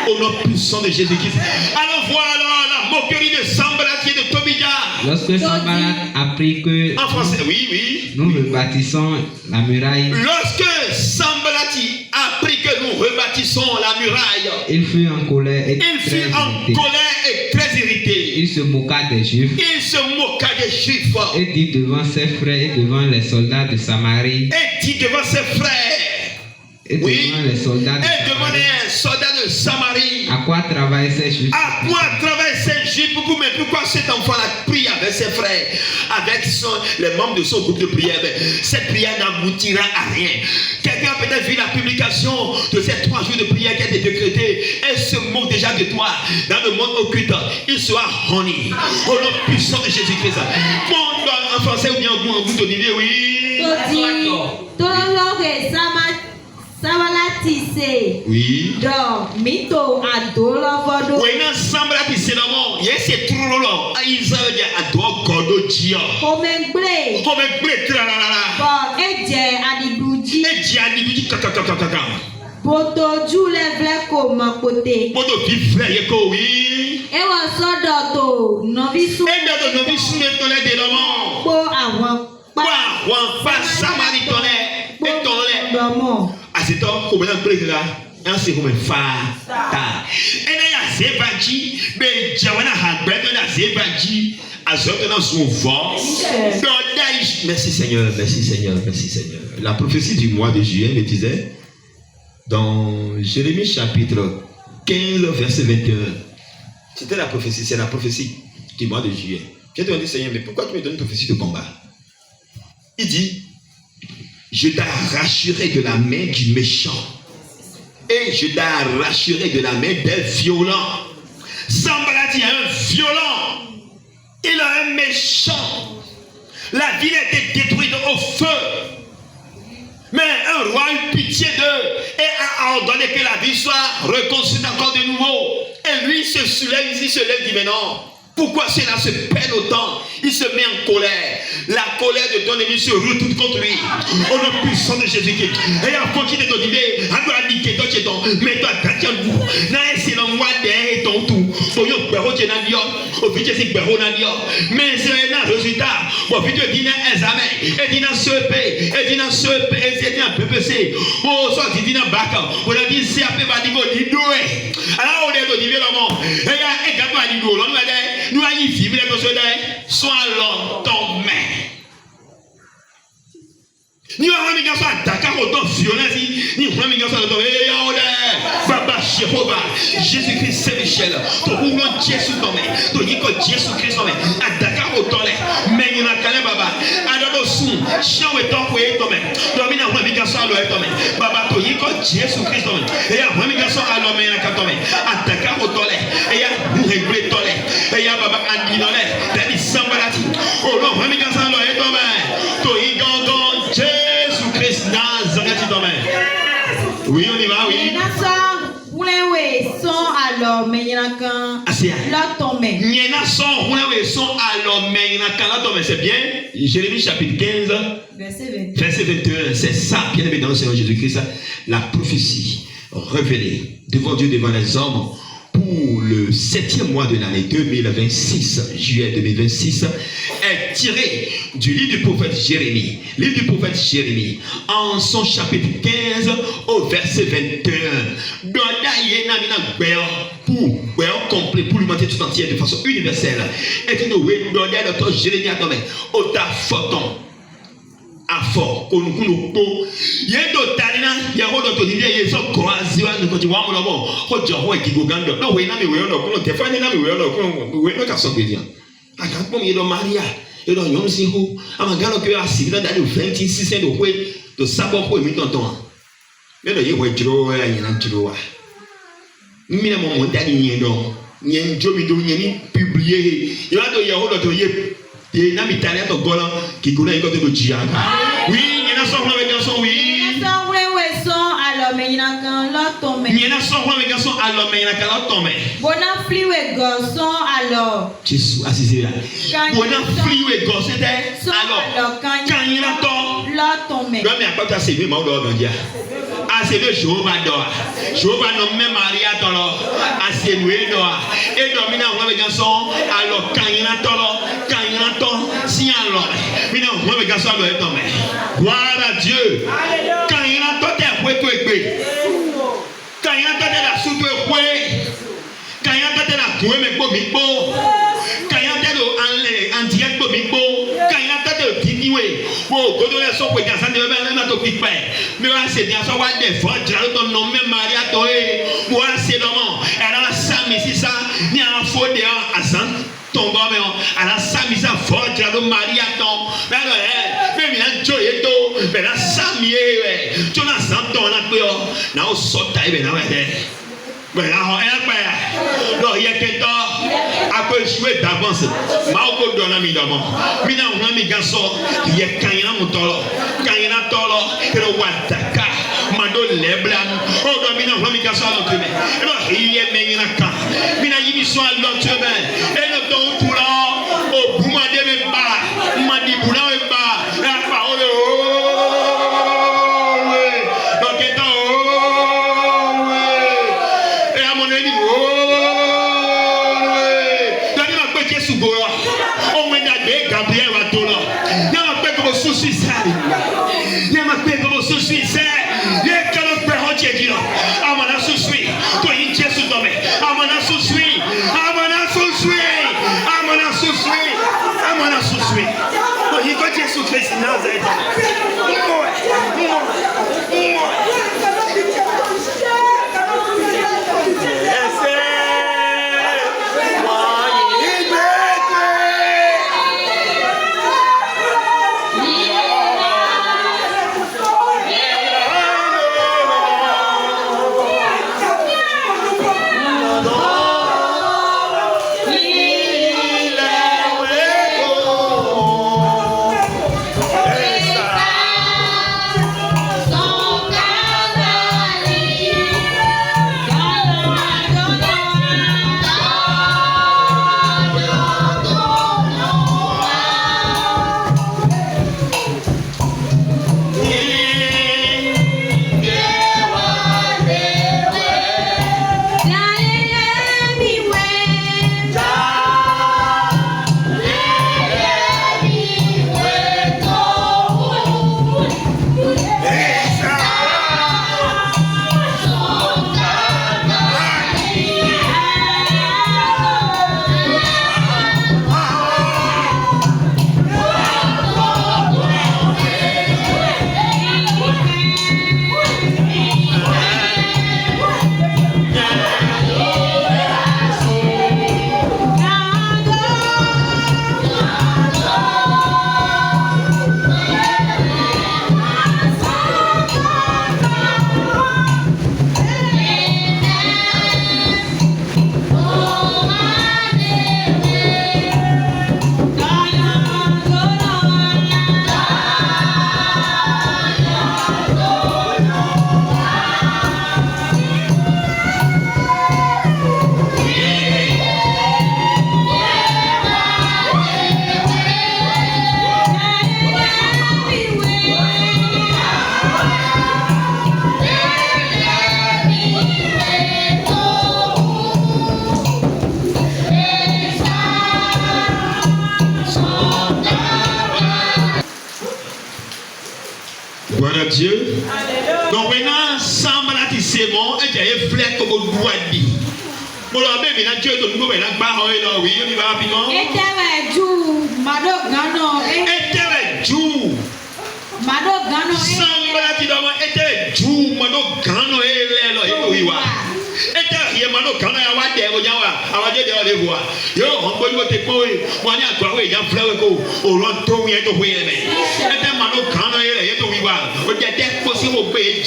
au nom puissant de Jésus-Christ. Alors voilà la moquerie de Sanballat et de Tobia. Lorsque Sanballat apprit que En français, oui. nous rebâtissons la muraille, Lorsque Sanballat apprit que nous rebâtissons la muraille, il fut en colère et il très fut en irrité. colère et très irrité. Il se moqua des Juifs Il se moqua des Juifs et dit devant ses frères et devant les soldats de Samarie et dit devant ses frères et Oui. devant les soldats de et devant Samarie, les soldats de Samarie. à quoi travaillent ces Juifs? À quoi travaille ces Juifs? Mais pourquoi cet enfant-là prie avec ses frères, avec les membres de son groupe de prière? Mais cette prière n'aboutira à rien. Quelqu'un a peut-être vu la publication de ces 3 jours de prière qui a été décrétée. Elle se moque déjà de toi. Dans le monde occulte, il sera honey. Au nom puissant de Jésus-Christ. En français ou bien en goût d'olivier, oui. Todi, tolologe sabalatise. Oui. Do, mito adolovodo. Oui, non, semble à dire c'est le mot. Il y a ces trous là. Ils ont dit à toi, Godo Dia. Komengble. Comme un blé, tralala. Bon, eje adiduji. Et Dia dit, dit, kakakakakaka. Botoju levle komakote. Moto vivre, yeko, oui. Ewa sodoto novisu. Et dans nos vies, sous les tolets de l'homme. Po àwọn pa. Wa, pas Samari tolets. Et tolets. Domo. À cet homme, comme un blé, là. C'est comme un fata. Et là, il y a Zébaji. Mais Jawana Habed, il y a Zébaji. Dans son vent. Merci Seigneur, merci Seigneur, merci Seigneur. La prophétie du mois de juillet me disait dans Jérémie chapitre 15 verset 21. C'était la prophétie, c'est la prophétie du mois de juillet. J'ai demandé Seigneur, mais pourquoi tu me donnes une prophétie de combat? Il dit, je t'arracherai de la main du méchant et je t'arracherai de la main des violents. Sanballat est un violent. Il a un méchant. La ville a été détruite au feu. Mais un roi a eu pitié d'eux et a ordonné que la ville soit reconstruite encore de nouveau. Et lui se soulève, il se lève, dit mais non. Pourquoi cela se peine autant? Il se met en colère. La colère de ton ennemi se retourne contre lui. Au nom puissant de Jésus-Christ. Et avant qu'il te donne l'idée, à toi dit que toi tu es ton, mais toi tu es vous. N'a c'est l'envoi derrière ton tout. Pour y avoir tu es dans Dieu. Au fait c'est béro dans Dieu. Mais c'est un résultat. Au fait tu dis un examen. Et dis dans CEP. Et dis dans CEP. Et dis dans PPC. Oh soit tu dis dans bac. On a dit CAP va dire go dit doué. Alors on est au niveau là mon. Et quand on a dit go, on va dire nous allons vivre les personnes soit longtemps mais nous avons mis garçon à Dakar autant violence nous avons mis garçon à Baba Jéhovah Jésus-Christ Saint-Michel to roulant Jésus nommé to yiko Jésus-Christ nommé à Dakar autant mais il y a calé Baba adoro sou chant autant pour être nommé to mina avons mis garçon à l'eau nommé Baba to yiko Jésus-Christ nommé et avons mis garçon à l'eau mais na nommé à Dakar autant et ya nous régler tolé et ya Baba andi nolé dali Sambalati oh non avons mis garçon à l'eau nommé to yiko Jésus-Christ Nazareth nommé. Oui, on y va, oui. C'est bien. Jérémie chapitre 15, verset 21. C'est ça, bien évidemment, dans le Seigneur Jésus-Christ, la prophétie révélée devant Dieu, devant les hommes, pour le 7e mois de l'année 2026, juillet 2026, est tiré du livre du prophète Jérémie. Livre du prophète Jérémie, en son chapitre 15, au verset 21. Pour complet, pour l'humanité tout entière de façon universelle. Et tu nous Jérémie a nommé Ota Photon. Afo konukuno po yendo talina ya hodo to nile yeso croazi wa ngo ti wa mo lobo hojo ho ekigo gando no we na mi we no kuno te fani na mi we no kuno we no ka so gbedia aka pom yedo Maria yedo nyom si ho amagalo ke asibina dali 26 do we to sabo ko mi tonton yedo ye we jiro ya nyina jiro wa mi na mo dali nyendo nyen jomi do nyeni publier yo ado ye hodo to ye et n'a mis talent au golan qui connaît une côté de Diana. Oui, il y en a son avec garçon, oui. tome. Nyena so ho me gaso alo me na kala tome. Bona fliwe garçon alors. Jésus assisé là. Bona fliwe gosse de Alors quand nyena to la tome. do me akota se mi ma do gandia. Ase be Jehovah do. Jehovah no me Maria to lo. Ase nu e do. E do mi na ho me gaso alo quand nyena to si alo. Mi na ho me gaso alo e tome. Gloire à Dieu. Quand nyena to te fwe to egbe. Quand il y a la soupe quand il y a la couée mais pour mipo, quand il y a en direct pour mipo, quand il y a le diminué, pour que les gens puissent s'entendre même à tout piquer. Mais là c'est bien ça va des fois, tu as ton nom même Maria Toé, moi c'est l'homme, elle a ça mais si ça, ni un faux dehors à ça. Ton gomme, elle a ça mis à fort, tu as le Maria ton, mais même il a joué tout, mais là ça mieux, tu n'as ça ton là que na o sota ibe na wede ben la ho e no ye kento a peut jouer d'avance ma o ko dona mi domo mi na ho mi gaso ye kanya mutolo kanya tolo pero wataka mado lebla o do mi na ho mi gaso lo teme e no ye me na ka mi na yimi so lo teme e no don pula o buma de me ba ma di buna e ba e pa o Dieu. Donc maintenant, semble que c'est bon, et tu as flèche comme au doigt dit. Bon, là, mais maintenant, Dieu te nous met la barre, oui, on y va rapidement. Et tu es Dieu, Mado Gano. Et tu es Dieu. Mado Gano. Semble que tu dois être Dieu, Mado Gano, et là, oui, oui. Et tu es Mado Gano, et tu es Dieu, et tu es voir. Yo, on peut te courir. Moi, il y a quoi, il y a fleur, au long de tout, il y a tout, oui, mais. Et tu es Mado Gano, et tu es voir. On était possible au pays,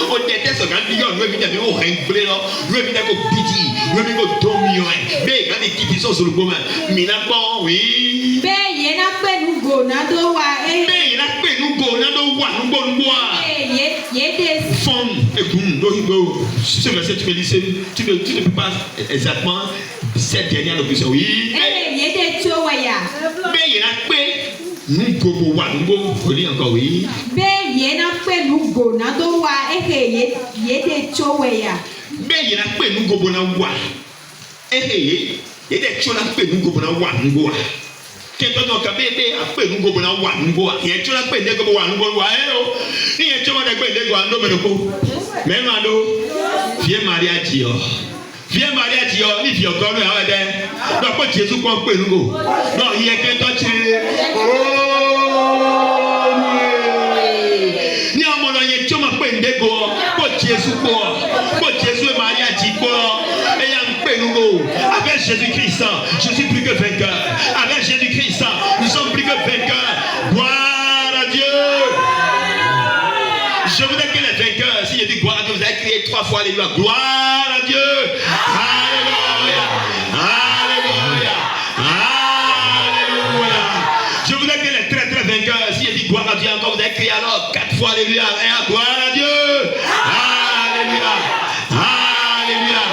on était ce grand million, nous évidemment au règle, nous évidemment au petit, nous évidemment au dominion. Mais quand les qui sont sur le commun, Minabon, oui. Mais il y a pas nous go, nado wa. Mais il y a pas nous go, nado wa, nous bon bois. Il y a des fonds, Ce verset, tu me dis, tu ne peux pas exactement cette dernière locution. Oui. Eh, yede choweya. Mais il y a nous pouvons encore oui. Be yena pe nugo na do wa ehe yede choweya. Mais il y a nous go bona wa. Eh yede chola pe nous go bona wa ngo. Kento no ka bebe ape nous go bona wa ngo. Ye chola pe ne go wa ngo wa o. Ni ye chola de pe ne go ando me ko. Mais mando. Viens mariage yo. Viens mariage yo ni fi ogo no ha de. Do ko Jésus ko pe ngo. Do ye kento chi. Ni amono ye choma pe ndego ko Jésus est mariage ko. Et ya pe ngo. Avec Jésus-Christ, je suis plus que vainqueur. Avec Jésus-Christ, nous sommes plus que vainqueurs. Gloire à Dieu. Je voudrais que les vainqueurs, si je dis gloire à Dieu, vous allez crier 3 fois alléluia. Gloire à Dieu. Alléluia. Alléluia. Alléluia. Je voudrais que les très très vainqueurs, si je dis gloire à Dieu encore, vous allez crier alors 4 fois alléluia. Et gloire à Dieu. Alléluia. Alléluia.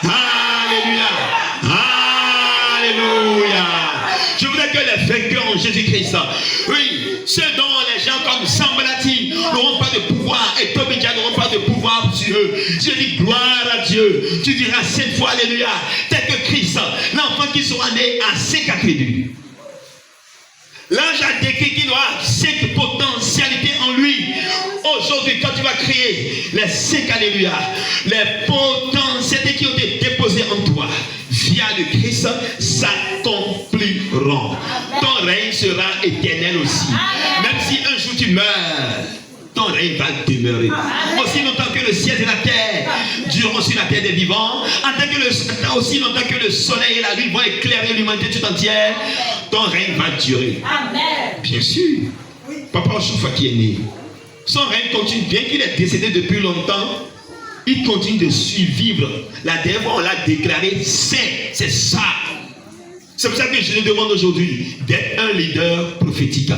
Alléluia. Alléluia. Je voudrais que les vainqueurs en Jésus-Christ, oui, ceux dont les gens comme Sambalati n'auront pas de pouvoir et Tobédia n'auront pas de pouvoir sur eux. Je dis gloire à Dieu. Tu diras 7 fois alléluia. Tel que Christ, l'enfant qui sera né à 5 attributs. L'ange a décrit qu'il aura 5 potentialités en lui. Aujourd'hui, quand tu vas crier les 5 alléluia, les potentialités qui ont été déposées en toi via le Christ s'accompliront. Ton règne sera éternel aussi. Même si un jour tu meurs, ton règne va demeurer. Aussi longtemps que le ciel et la terre dureront sur la terre des vivants, aussi longtemps que le soleil et la lune vont éclairer l'humanité tout entière, ton règne va durer. Amen. Bien sûr. Papa Oshoufa qui est né, son règne continue, bien qu'il est décédé depuis longtemps, il continue de survivre. La dernière fois, on l'a déclaré saint. C'est ça. C'est pour ça que je te demande aujourd'hui d'être un leader prophétique.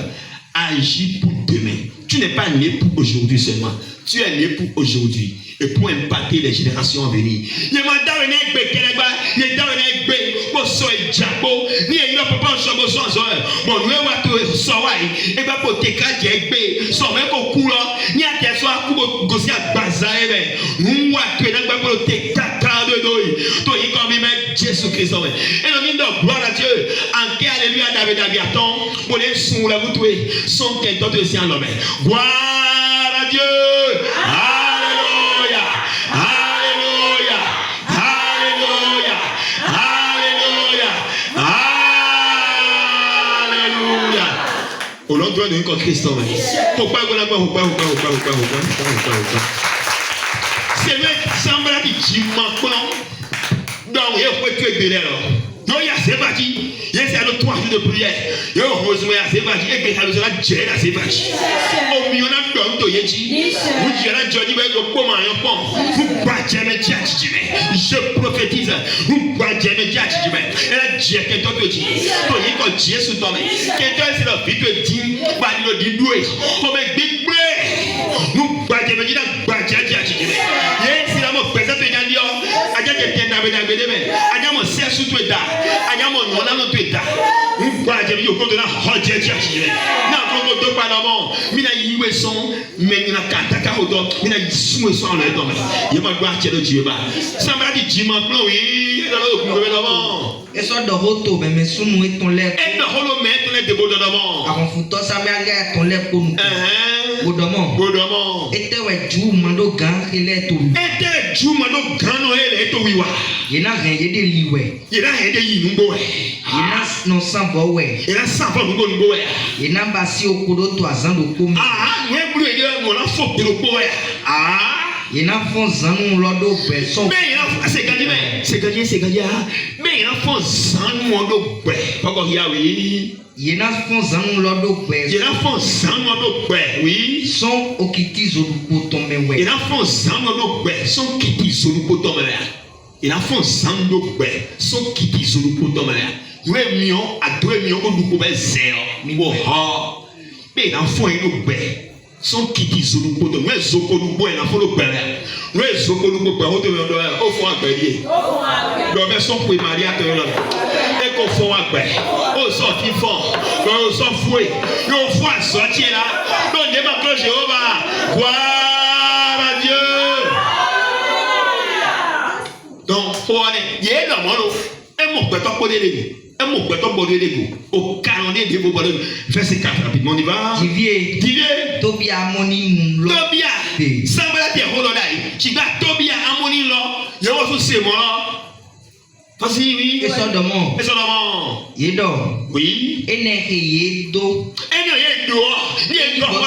Agis pour demain. Tu n'es pas né pour aujourd'hui seulement. Tu es né pour aujourd'hui et pour impacter les générations à venir. Jésus-Christ. Et nous disons gloire à Dieu. En quel alléluia David Abiaton pour les sous la vous tuer son qu'un d'autre aussi en l'homme. Gloire à Dieu. Alléluia. Alléluia. Alléluia. Alléluia. Alléluia. Au nom de nous contre Christ. Pourquoi c'est vrai semble que tu m'en donc, il faut que tu aies donc, il y a ces bâtis. Il y a 3 jours de prière. Il y a ces bâtis. Et que ça nous a géré ces bâtis. Au milieu de l'homme, vous direz, Johnny, vous battez mes diatis. Je prophétise. Vous battez mes diatis. Et là, Dieu, quelqu'un te dit. Quand Dieu est sous ton main. Quelqu'un, c'est la vie de Dieu. Il dit, doué. Comme un big break. Vous battez mes diatis. C'est la mot présente de Dieu. Yena rien de liwe. Yena rien de yinumbo. Yena non sans bowe. Yena sans bo ngo. Yena basi okodo 3 ans de komi. Ah, we blu e mo la fo pelo bowe. Ah, yena fon zanu lodo person. Mais yena c'est gagné. Mais yena fon zanu lodo be. Poko yawi. Yena fon zanu lodo be. Yena fon zanu lodo be. Oui. Son okiti zoluko tomewe. Yena fon zanu lodo be. Son kiti zoluko tomewe. Il a fait un sang de paix, son qui dit sur le poteau. Il a mis à 2 millions de paix, zéro. Mais il a fait un paix, son qui dit sur le poteau. Mais il a fait un paix, Nous sommes au fond à payer. Nous sommes pour Marie à Théola. Et qu'on fait à payer. Au sorti fort. Au sort fouet. Nous faut sortir là. Nous démarquons Jéhovah. Gloire à Dieu. Donc, faut aller. Il y a un homme. Et mon père, pas de l'égo. Et mon père, pas de l'égo. Au calendrier de vos bonheurs. Verset 4, rapidement, on y va. Divier. Tobia Moni Mlo. Tobia. Sambala te holodai. Tu vas Tobia Amoni lo. Yo vous c'est moi. Vas-y, oui. Et Sodomon. Et Solomon. Yedo. Oui. Eneke Yedo. Ene dehors. Ni dehors.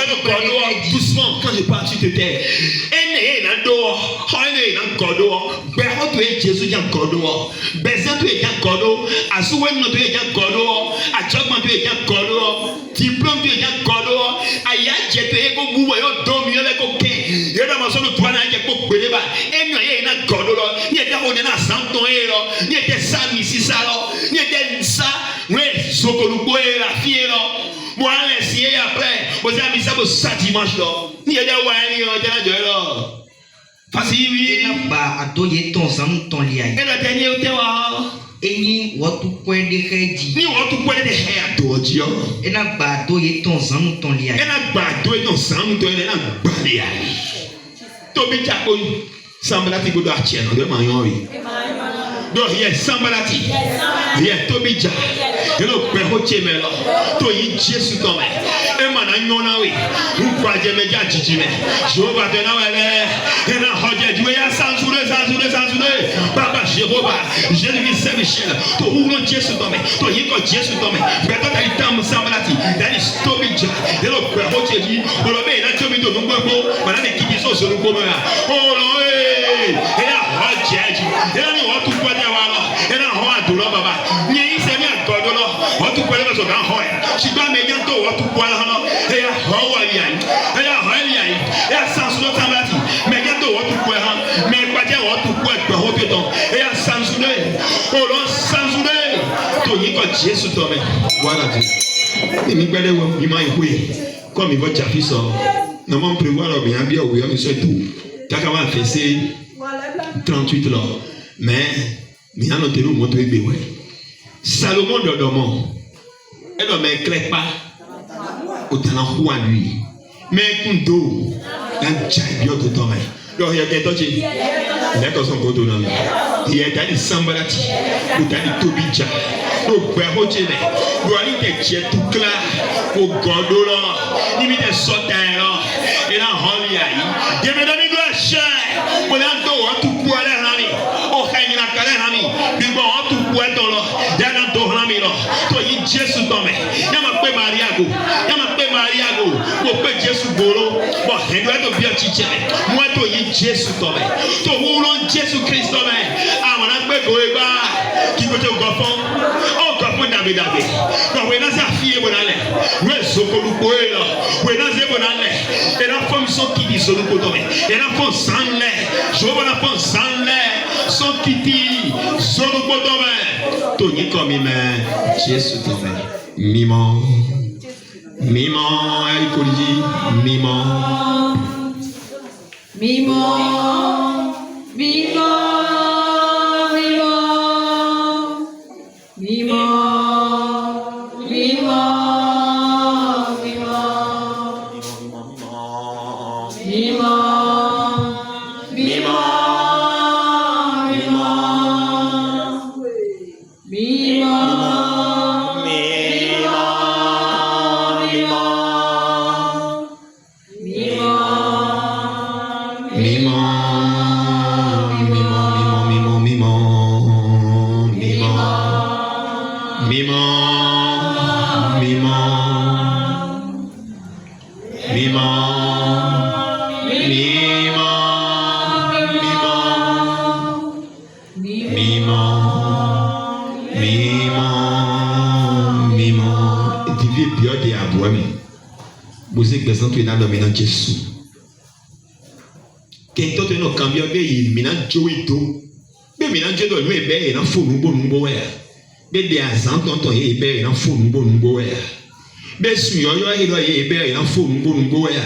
Doucement. Quand je parle, tu te tais. Ene na dehors. Ene na dehors. Bého tu es Jésus qui est dehors. Bézin tu es dehors. Asuwen tu es dehors. Achogman tu es dehors. Diplôme tu es dehors. Aya jetu e ko buwa yo domi yo le ko ke. Yo da maso no twana je ko peleba. Ene na dehors. Ni te ho na santo ero. Ni te sami sisalo. Ni te sa. Ouais, Sokoluko est la fière. Moi, laissez après. Vous avez mis ça pour ça dimanche là. Ni a déjà ouais, ni a déjà là. Facile, oui. Ena ba atoye ton sam ton liai. Et le dernier, tu vois. Eni watu kwe de reji. Ni on tout connaît des hairs d'odio. Ena ba atoye ton sam ton liai. Et la bateau est dans sang, tu es dans balayage. Tobi Chako, semble-t-il que tu as tiens, on demande oui. Donc, il y a Sambalati, il y a Tobija, il y a le Pérotier Melo, toi, il y a Jésus comme et maintenant, oui, vous croyez, mais il y a Jijime, je vais te donner, et là, il y a censuré, Papa Jéhovah, Jésus Saint-Michel, toi, où l'on Jésus comme toi, il y a Jésus comme mais toi, il y a Sambalati, il y a Tobija, il y a le Pérotier dit, on le met, il y a Tobija, on le met, maintenant, les qui sont sur le commun, oh non, et là, Jésus, et là, nous, on tout quoi. Et là, on a tout là, baba. Ni c'est bien God là. On tout quoi là, on a quoi. Si tu as médian tout, on tout quoi là. Et là, on a bien. Et là, on a bien. Et là, sans nous t'embêter. Médian tout, on tout quoi là. Mais quoi dire, on tout quoi, quoi, on peut donc. Et là, sans nous, on l'a sans nous. Tout y est Jésus toi même. Voilà Dieu. Et mi gbele wo, mi ma ihwe. Comme il va tchafi ça. Non, on prévoit là bien, oui, on sait tout. T'as quand même fait c'est 38 là. Mais mais on a noté le mot de Béoué. Salomon de Domon. Elle ne m'éclaire pas. Autant en roi lui. Mais Kundo. Un champion de ton main. Donc il y a des gens qui. Il y a des son côté dans il y a des Sambalati. Il y a des Tobija. Donc Bérotier. Il y a des qui est tout clair. Au Gondola. Il y a des sauteurs là. Et là, on y a. Il y a des amis de la chair. Pour l'entour, tout pour aller là. Oh, il y a des amis. Puis bon, tout pour être là. Il y a des amis là. Toi, il y a Jésus dans mes. Il y a ma paix Mariago. Il y a ma paix Mariago. Pour paix Jésus Bolo. Bon, il doit être bien titillé. Moi, toi, il y a Jésus dans mes. Toi, où l'on Jésus Christ dans mes. Ah, on a paix Goéba. Qui peut te gaffer. Oh, gaffer d'abé. Donc, on a sa fille, on a l'air. Oui, Sokoluko est là. Oui, on a sa bonne allée. Et la femme sont qui dit Sokoluko dans mes. Et la femme sans l'air. Je vois la femme sans l'air. Son titi, son bodomé, Tony comme il Jésus tombe. Mimon, Mimon, elle collie, Mimon, Mimon, Mimon, Mimon, Mimon, Mimon, Mimon, Mimon, Mimon. Vous êtes besoin de dominant Jésus. Quand tu es cambio be mina joito. Be mina joito no ebe na fonu bo ya. Be de azan tonton ebe na fonu bo ya. Be su yo ebe na fonu bo ya.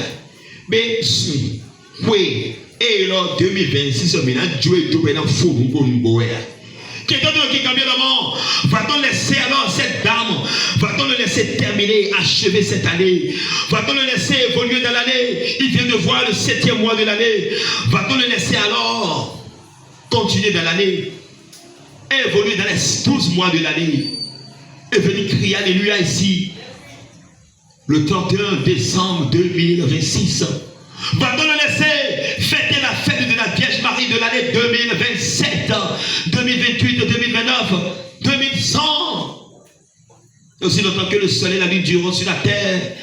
Be su we Et là, 2026, maintenant, Dieu est tout dans fou pour nous boire. Quelqu'un qui cambie d'avant, va-t-on laisser alors cette dame, va-t-on le laisser terminer, achever cette année, va-t-on le laisser évoluer dans l'année, il vient de voir le 7e mois de l'année, va-t-on le laisser alors continuer dans l'année, évoluer dans les 12 mois de l'année, et venir crier alléluia ici, le 31 décembre 2026. Va-t-on le laisser fêter la fête de la Vierge Marie de l'année 2027, 2028, 2029, 2100? Aussi longtemps que le soleil et la lune dureront sur la terre,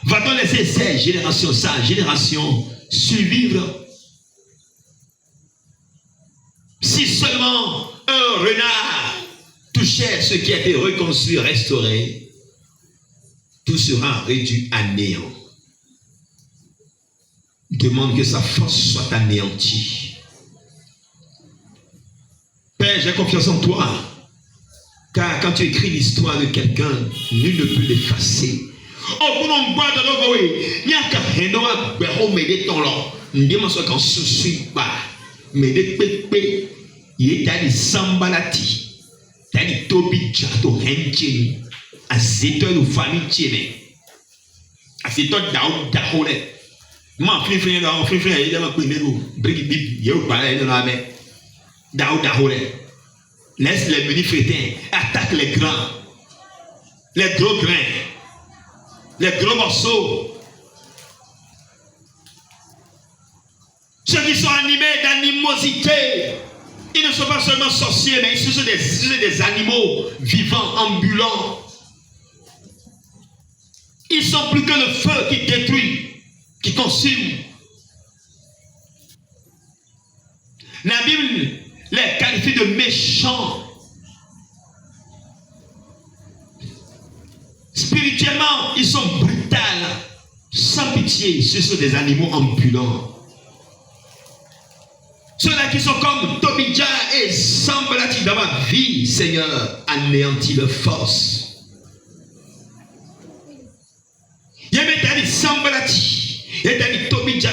va-t-on laisser sa génération survivre? Si seulement un renard touchait ce qui a été reconstruit, restauré, tout sera réduit à néant. Demande que sa force soit anéantie. Père, j'ai confiance en toi. Car quand tu écris l'histoire de quelqu'un, nul ne peut l'effacer. Oh, pour nous boire dans nos goûts, il n'y a qu'un hénoa, mais ton lot. Nous disons qu'on se suit pas. Mais des pépés, il est allé sambalati. Il est tobi jato henchini. À cette heure, nous famille tienne. À cette heure, daoule. Ma frère là, frère il est là pour nous. Brigidi, il parle de la mer. Daoule. Laisse les petits frétins, attaque les grands, les gros grains, les gros morceaux. Ceux qui sont animés d'animosité, ils ne sont pas seulement sorciers, mais ils sont des animaux vivants, ambulants. Ils sont plus que le feu qui détruit, qui consume. La Bible les qualifie de méchants. Spirituellement, ils sont brutals, sans pitié. Ce sont des animaux ambulants. Ceux-là qui sont comme Tobidja et Sambalati dans ma vie, Seigneur, anéantis leur force. Il y a des Sambalati, il y a des Tobidja,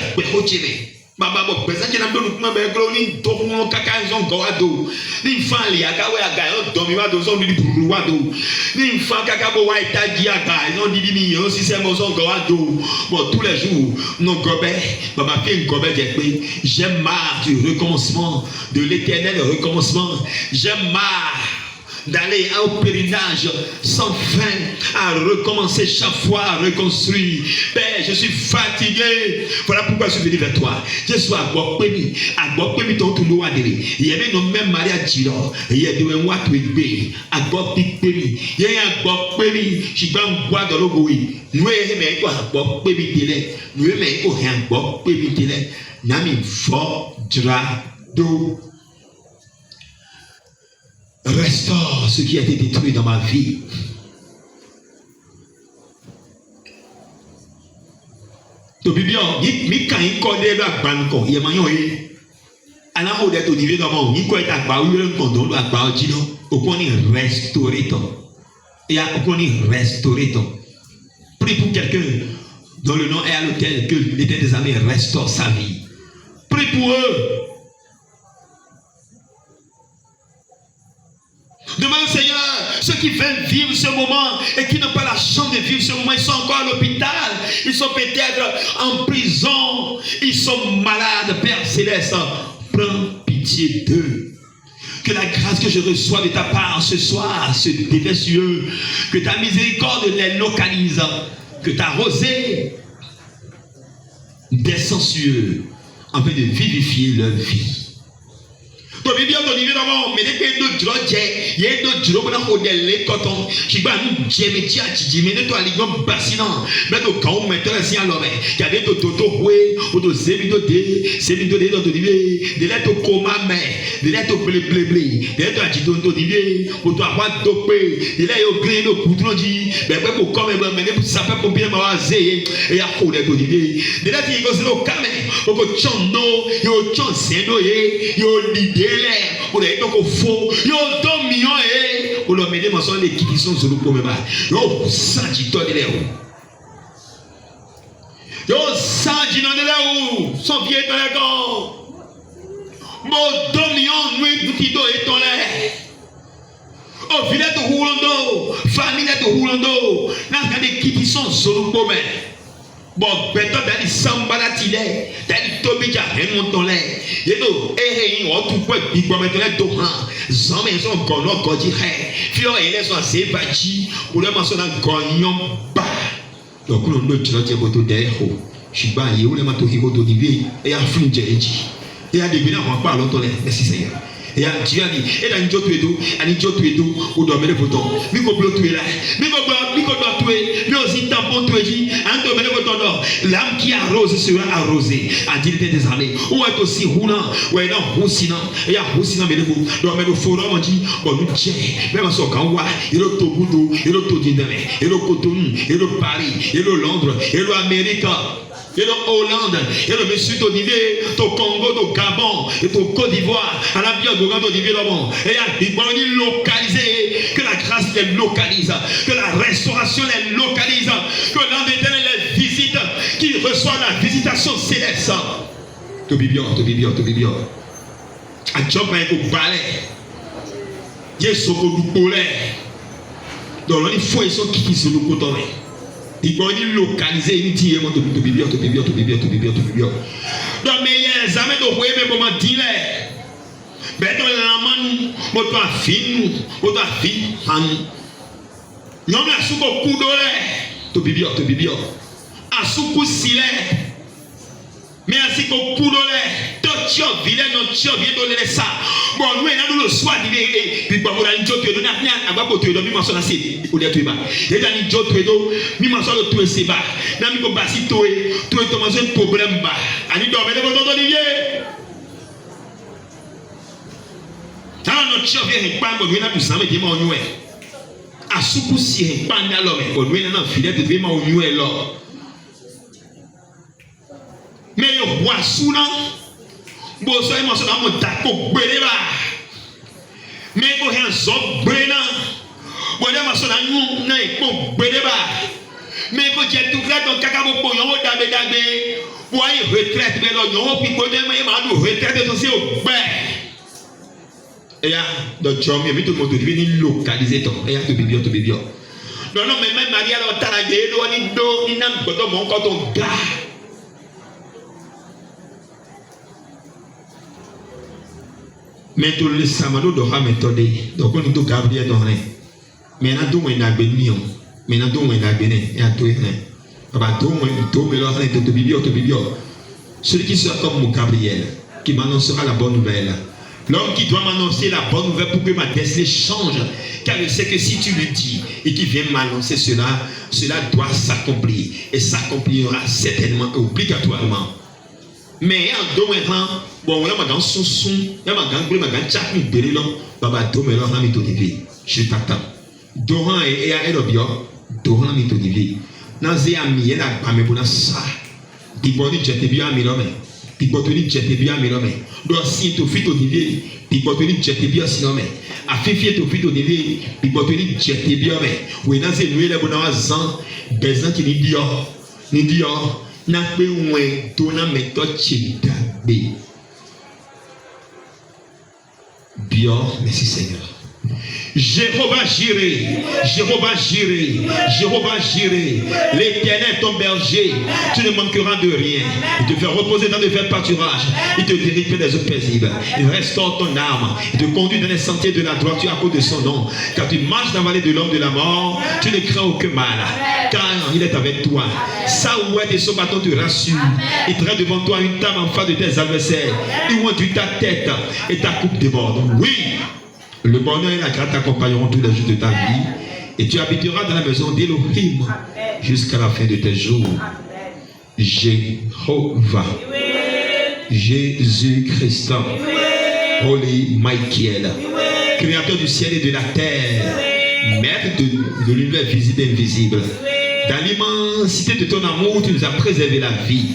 Baba bo pesa kina ndo lukuma be glo ni to mo kaka zon go ado ni fa li aga we aga yo do mi wa do so ni buru wa do ni fa kaka bo wa itaji aga no di ni yo si se mo zon go ado bon tous les jours non gobe baba fi gobe je pe j'aime marre du recommencement de l'éternel recommencement, j'aime marre d'aller au pèlerinage sans fin, à recommencer chaque fois, à reconstruire. Père, je suis fatigué. Voilà pourquoi je suis venu vers toi. Je suis à Bokpemi, ton toulou adéré. Il y avait nos mêmes mariages Djilo. Il y a des Wouat Wigbe, à Bokpemi. Il y a un Bokpemi, je suis en bois de l'Ogoui. Nous aimons quoi Bokpemi télé. Nous aimons quoi Bokpemi télé. Nami Fodra Do. Restaure ce qui a été détruit dans ma vie. To bibio mi kan ko de lo agba nko ye ma yan yi ana ho de to ni do mo ni ko eta agba wi nko do lo agba oji lo o ko ni restaurator et o ko ni restaurator. Prie pour quelqu'un dont le nom est à l'autel, que l'Éternel des armées restaure sa vie. Prie pour eux. Demande au Seigneur, ceux qui veulent vivre ce moment et qui n'ont pas la chance de vivre ce moment, ils sont encore à l'hôpital, ils sont peut-être en prison, ils sont malades, Père Céleste, prends pitié d'eux. Que la grâce que je reçois de ta part ce soir se déverse sur eux, que ta miséricorde les localise, que ta rosée descend sur eux, afin de vivifier leur vie. To bibi on ni vraiment mais des do droje y a do dro na ho de le koton ki ba nu jeme ti atiji me to ali gon basina be to kan o metere si alo me ya de to we o to sebi do de do dibe de le to koma me de le to ble de le to ati do dibe o to awa do pe de le yo green do kutronji be pe ko come me ne sa pe ko bien ma wa ze e ya ko de do dibe de le ti go se lo kame o ko chon no yo chon se no ye yo dide pour les donc faux yo domion et pour le médecin sont les qui sont sur le problème yo santi to de yo santi non de là où son pied dans les corps. Mon dominion, nous, petit dos et ton lait. Au village de Roulando, famille de Roulando, n'a pas des qui sont solo pour bon, maintenant, dans les sambala tilé, dans les tobija, et mon ton lait. Et donc, on tout peut, il peut mettre les dos, zomé, son gono, godire, filo, et les sont assez bâtis, pour le maçon d'un gagnon bas. Donc, on ne tient pas de derrière. Je suis pas, il y a un matou d'olivier, et un flou de edgy. Et à des bilans, on parle l'autre lait, merci Seigneur. Et à Dieu a dit, et à Njo Tuedo, à Njo Tuedo, ou dormez le bouton. Miko blo tué là, Miko doit tuer, mais aussi tampon tué, un dormez le bouton d'or. L'âme qui arrose sera arrosée, a dit des armées. Ou est aussi roulant, ou est dans roussina, et à roussina, mais le bout, dormez le forum, on dit, bon, nous tiens, même à son kanwa, et le Tobudo, et le Todiname, et le Cotonou, et le Paris, et le Londres, et le Amérique. Et le Hollande, et le monsieur d'Olivier, au Congo, au Gabon, et au Côte d'Ivoire, à la Biagoga d'Olivier Lomon. Et à Biboni localisé, que la grâce les localise, que la restauration les localise, que l'âme éternelle les visite, qu'il reçoit la visitation céleste. To bibio. A job avec au balai. Yesoko du poulet. Donc, il faut qu'ils se le coton. Il faut localiser, il dit, to bibio. Donc, mais il y a jamais deroué, mais comment dire, mais dans la main, on doit finir, on doit finir. Non, mais à ce coup d'olé, to bibio. À ce coup silé, mais à ce coup d'olé, tu as vilain, non, tu as bien donné ça. Bon, nous, on a le soir, puis on a une joie, on a rien à voir pour te donner, mais on a assez, on a tout bas. Et dans une joie, mais on a tout c'est bas. Dans une basi, tu es un problème bas. On y dort, mais on a Olivier. Alors, notre chien vient pas, on a tout ça, mais dis moi, on y est. À ce coup, si on est pas l'homme, on a un filet de vie, mais on y est là. Mais le roi Soulan, bon, ça y est, moi, ça va me d'accord, mais il y a un zop, bon, moi, ça va nous, non, mais il y a tout là, donc, cacao, pour yon, dabé, pour y retraite, mais l'on, puis pour demain, il m'a retraite aussi au bain. Et là, donc, tu as mis tout le monde de venir localiser ton, et là, tu bibio. Non, mais même Maria, alors, t'as la gueule, on n'a pas mon quand on gars. Mais tout le samedi de la méthode, donc on est Gabriel dans rien. Mais on a tout un abénion, mais on a tout un abéné, et à tout rien. Papa, tout mais là, on est de bibio. Celui qui sera comme Gabriel, qui m'annoncera la bonne nouvelle. L'homme qui doit m'annoncer la bonne nouvelle pour que ma destinée change. Car je sais que si tu le dis et qu'il vient m'annoncer cela doit s'accomplir. Et s'accomplira certainement, obligatoirement. Mais en domaine, bon, on a un son, il y a un chat, il y a un baba, domaine, on a mis ton niveau. Je t'attends. Doran et Aérobio, Doran mit ton niveau. Nazé a mis la pame pour ça. Diboni jette bien à l'homme. Dibotoni jette bien à l'homme. Doit si tu fais ton niveau. Dibotoni jette bien à l'homme. A fait fier ton fils au niveau. Dibotoni jette bien à l'homme. Oui, Nazé nous est là pour nous azan. Bezan qui dit dehors. N'a pas eu donna méthode chitabe. Bien, merci Seigneur. Jéhovah Jireh, l'Éternel ton berger, tu ne manqueras de rien. Il te fait reposer dans de verts pâturages, il te dirige vers des eaux paisibles, il restaure ton âme, il te conduit dans les sentiers de la droiture à cause de son nom. Quand tu marches dans la vallée de l'homme de la mort, tu ne crains aucun mal, car il est avec toi. Sa ouette et son bâton te rassurent. Il traite devant toi une table en face de tes adversaires. Il oint ta tête et ta coupe déborde. Oui, le bonheur et la grâce t'accompagneront tous les jours de ta vie. Et tu habiteras dans la maison d'Élohim jusqu'à la fin de tes jours. Jéhovah, Jésus-Christ, Holy Michael, créateur du ciel et de la terre, maître de l'univers visible et invisible. Dans l'immensité de ton amour, tu nous as préservé la vie.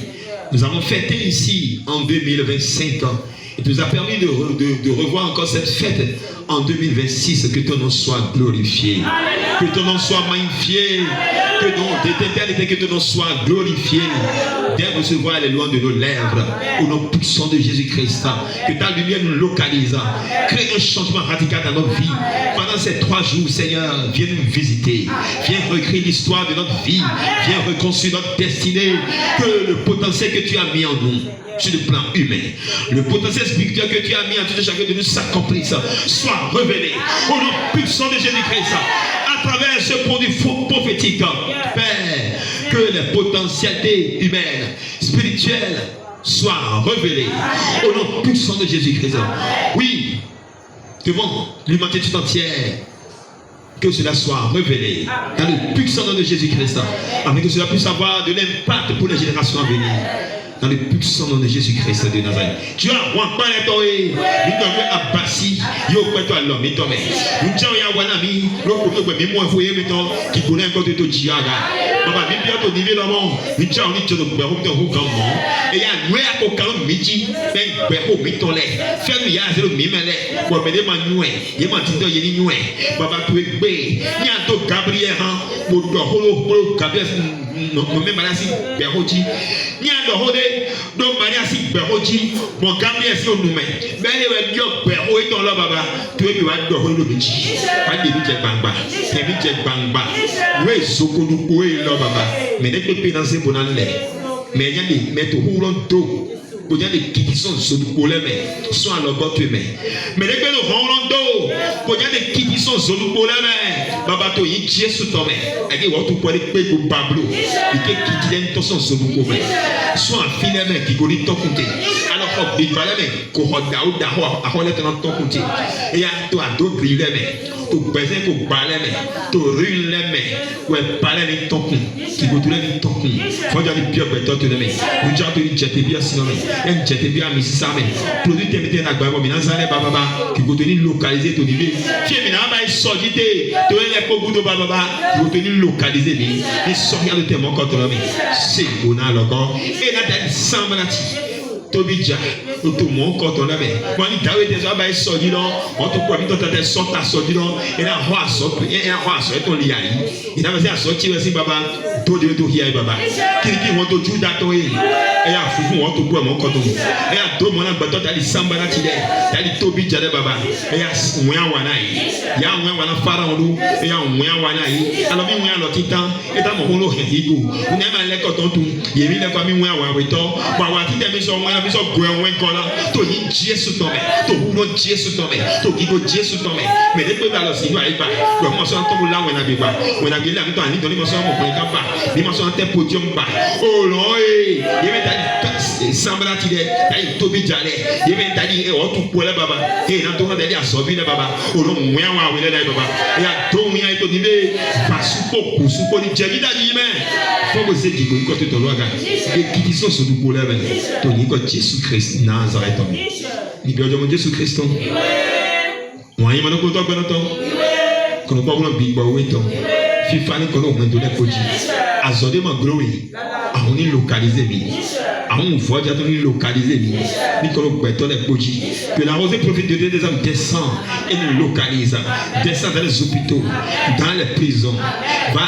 Nous avons fêté ici en 2025 et tu nous as permis de revoir encore cette fête en 2026. Que ton nom soit glorifié, que ton nom soit magnifié, que ton nom soit glorifié. Viens recevoir les louanges de nos lèvres. Au nom puissant de Jésus-Christ. Que ta lumière nous localise. Crée un changement radical dans notre vie. Pendant ces 3 jours, Seigneur, viens nous visiter. Viens réécrire l'histoire de notre vie. Viens reconstruire notre destinée. Que le potentiel que tu as mis en nous, sur le plan humain, le potentiel spirituel que tu as mis en tout chacun de nous s'accomplisse, soit révélé. Au nom puissant de Jésus-Christ. À travers ce produit prophétique, Père, que les potentialités humaines, spirituelles, soient révélées. Au nom puissant de Jésus-Christ. Oui, devant l'humanité tout entière, que cela soit révélé dans le puissant nom de Jésus-Christ, afin que cela puisse avoir de l'impact pour les générations à venir. Dans le puissant nom de Jésus-Christ de Nazareth. Tu as rencontré toi, à Bassi, yo toi l'homme, et toi, mais nous avons un ami, qui connaît encore de ton Diaga. Papa, bien bien ton niveau là, nous avons dit que nous avons un grand monde. Et il y a un nouvel calme midi, ben, ben, miton lait. Fais-nous y a zéro mimele, pour me demander, il m'a dit que il y a noué. Papa, tu es bé, il y a un Gabriel, pour le holo, Gabriel, non, même là, si, Beroti, il y a un holo. Donc Maria si beroji mon Gabriel si on nous met ben il va bero et ton là baba tu es va do le bichi pas de biche bangba c'est biche bangba oui sokonu ko e là baba mais dès que pénancer pour nan le mais il y a des mettre roulant do il y a des qui sont sur le collet mais sont à l'encore tu mais dès que le roulant do il y a des qui sont sur le collet mais baba to yi Dieu sous ton mais et what to pour Pablo et qui dit ton son sur le collet soit un filet mais qui connaît ton côté alors qu'on dit pas mais qu'on regarde à regarder dans ton côté et à toi d'autres griller mais tu besoin qu'on parle mais tu ruines les mais ouais parler avec ton compte qui veut tout les ton compte faut dire les pires bêtes tu les mais nous déjà tu jeter bien sinon mais un jeter bien mais ça mais produit te mettre na gba mais dans ça les baba qui veut tenir localiser ton niveau qui est maintenant ba solidité tu les ko bout de baba qui veut tenir localiser mais sortir de tes mon contre mais c'est bon alors et là t'as semble là Tobija, tout le monde quand on a mais quand il t'avait déjà baissé sorti là, on te promet de te sortir sorti là, et la roi sort, et la roi sort ton lit. Il avait déjà sorti aussi baba, tout de tout hier baba. Qui vont te jouer d'atoé, et à fou on te promet quand on, et à deux mon abato t'as dit samba là t'y est, t'as dit Tobija de baba, et à moyen wanaï, il y a moyen wana pharaon et à moyen wanaï, alors bien moyen l'autre temps, et dans mon rôle higo, on aime aller quand on tout, il y a mis les familles moyen wanaïto, bah wati t'as mis sur moyen so gwe wen kola to yi Jésus to me to huno Jésus to me to gigo Jésus to me mais dès que dans le signe aiba ko mo so to la wena bi ba wena bi la mi to ani to ni mo so mo ko ka ba ni mo so te podium ba oh non e me ta sambra ti de ta to bi jale ye me ta di e o tu ko le baba e na to na de aso bi le baba o no mwa wa we le dai baba e a to mwa e to ni be pa supo ku supo ni je da di me fo mo se di ko to lo ga e ki ti so so du ko le ben to ni ko Jésus-Christ Nazareth. Libère mon Jésus-Christ. Moi, il m'a dit que nous pouvons big boy. Fifani que nous avons donné pour Dieu. Azodé ma glory. A on est localisé. A on voit déjà on est localisé. Ni que nous pouvons donner pour Dieu. Que la rosée prophète de Dieu des hommes descend et nous localise. Descend dans les hôpitaux, dans les prisons. Va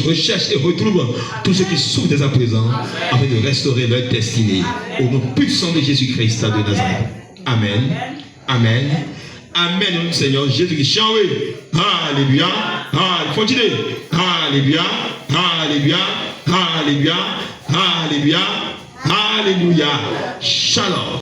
recherche et retrouve tous ceux qui souffrent dès à présent afin de restaurer leur destinée au nom puissant de Jésus-Christ de Nazareth. Amen. Amen. Amen. Seigneur Jésus-Christ. Alléluia. Continuez. Alléluia. Alléluia. Alléluia. Alléluia. Alléluia. Shalom.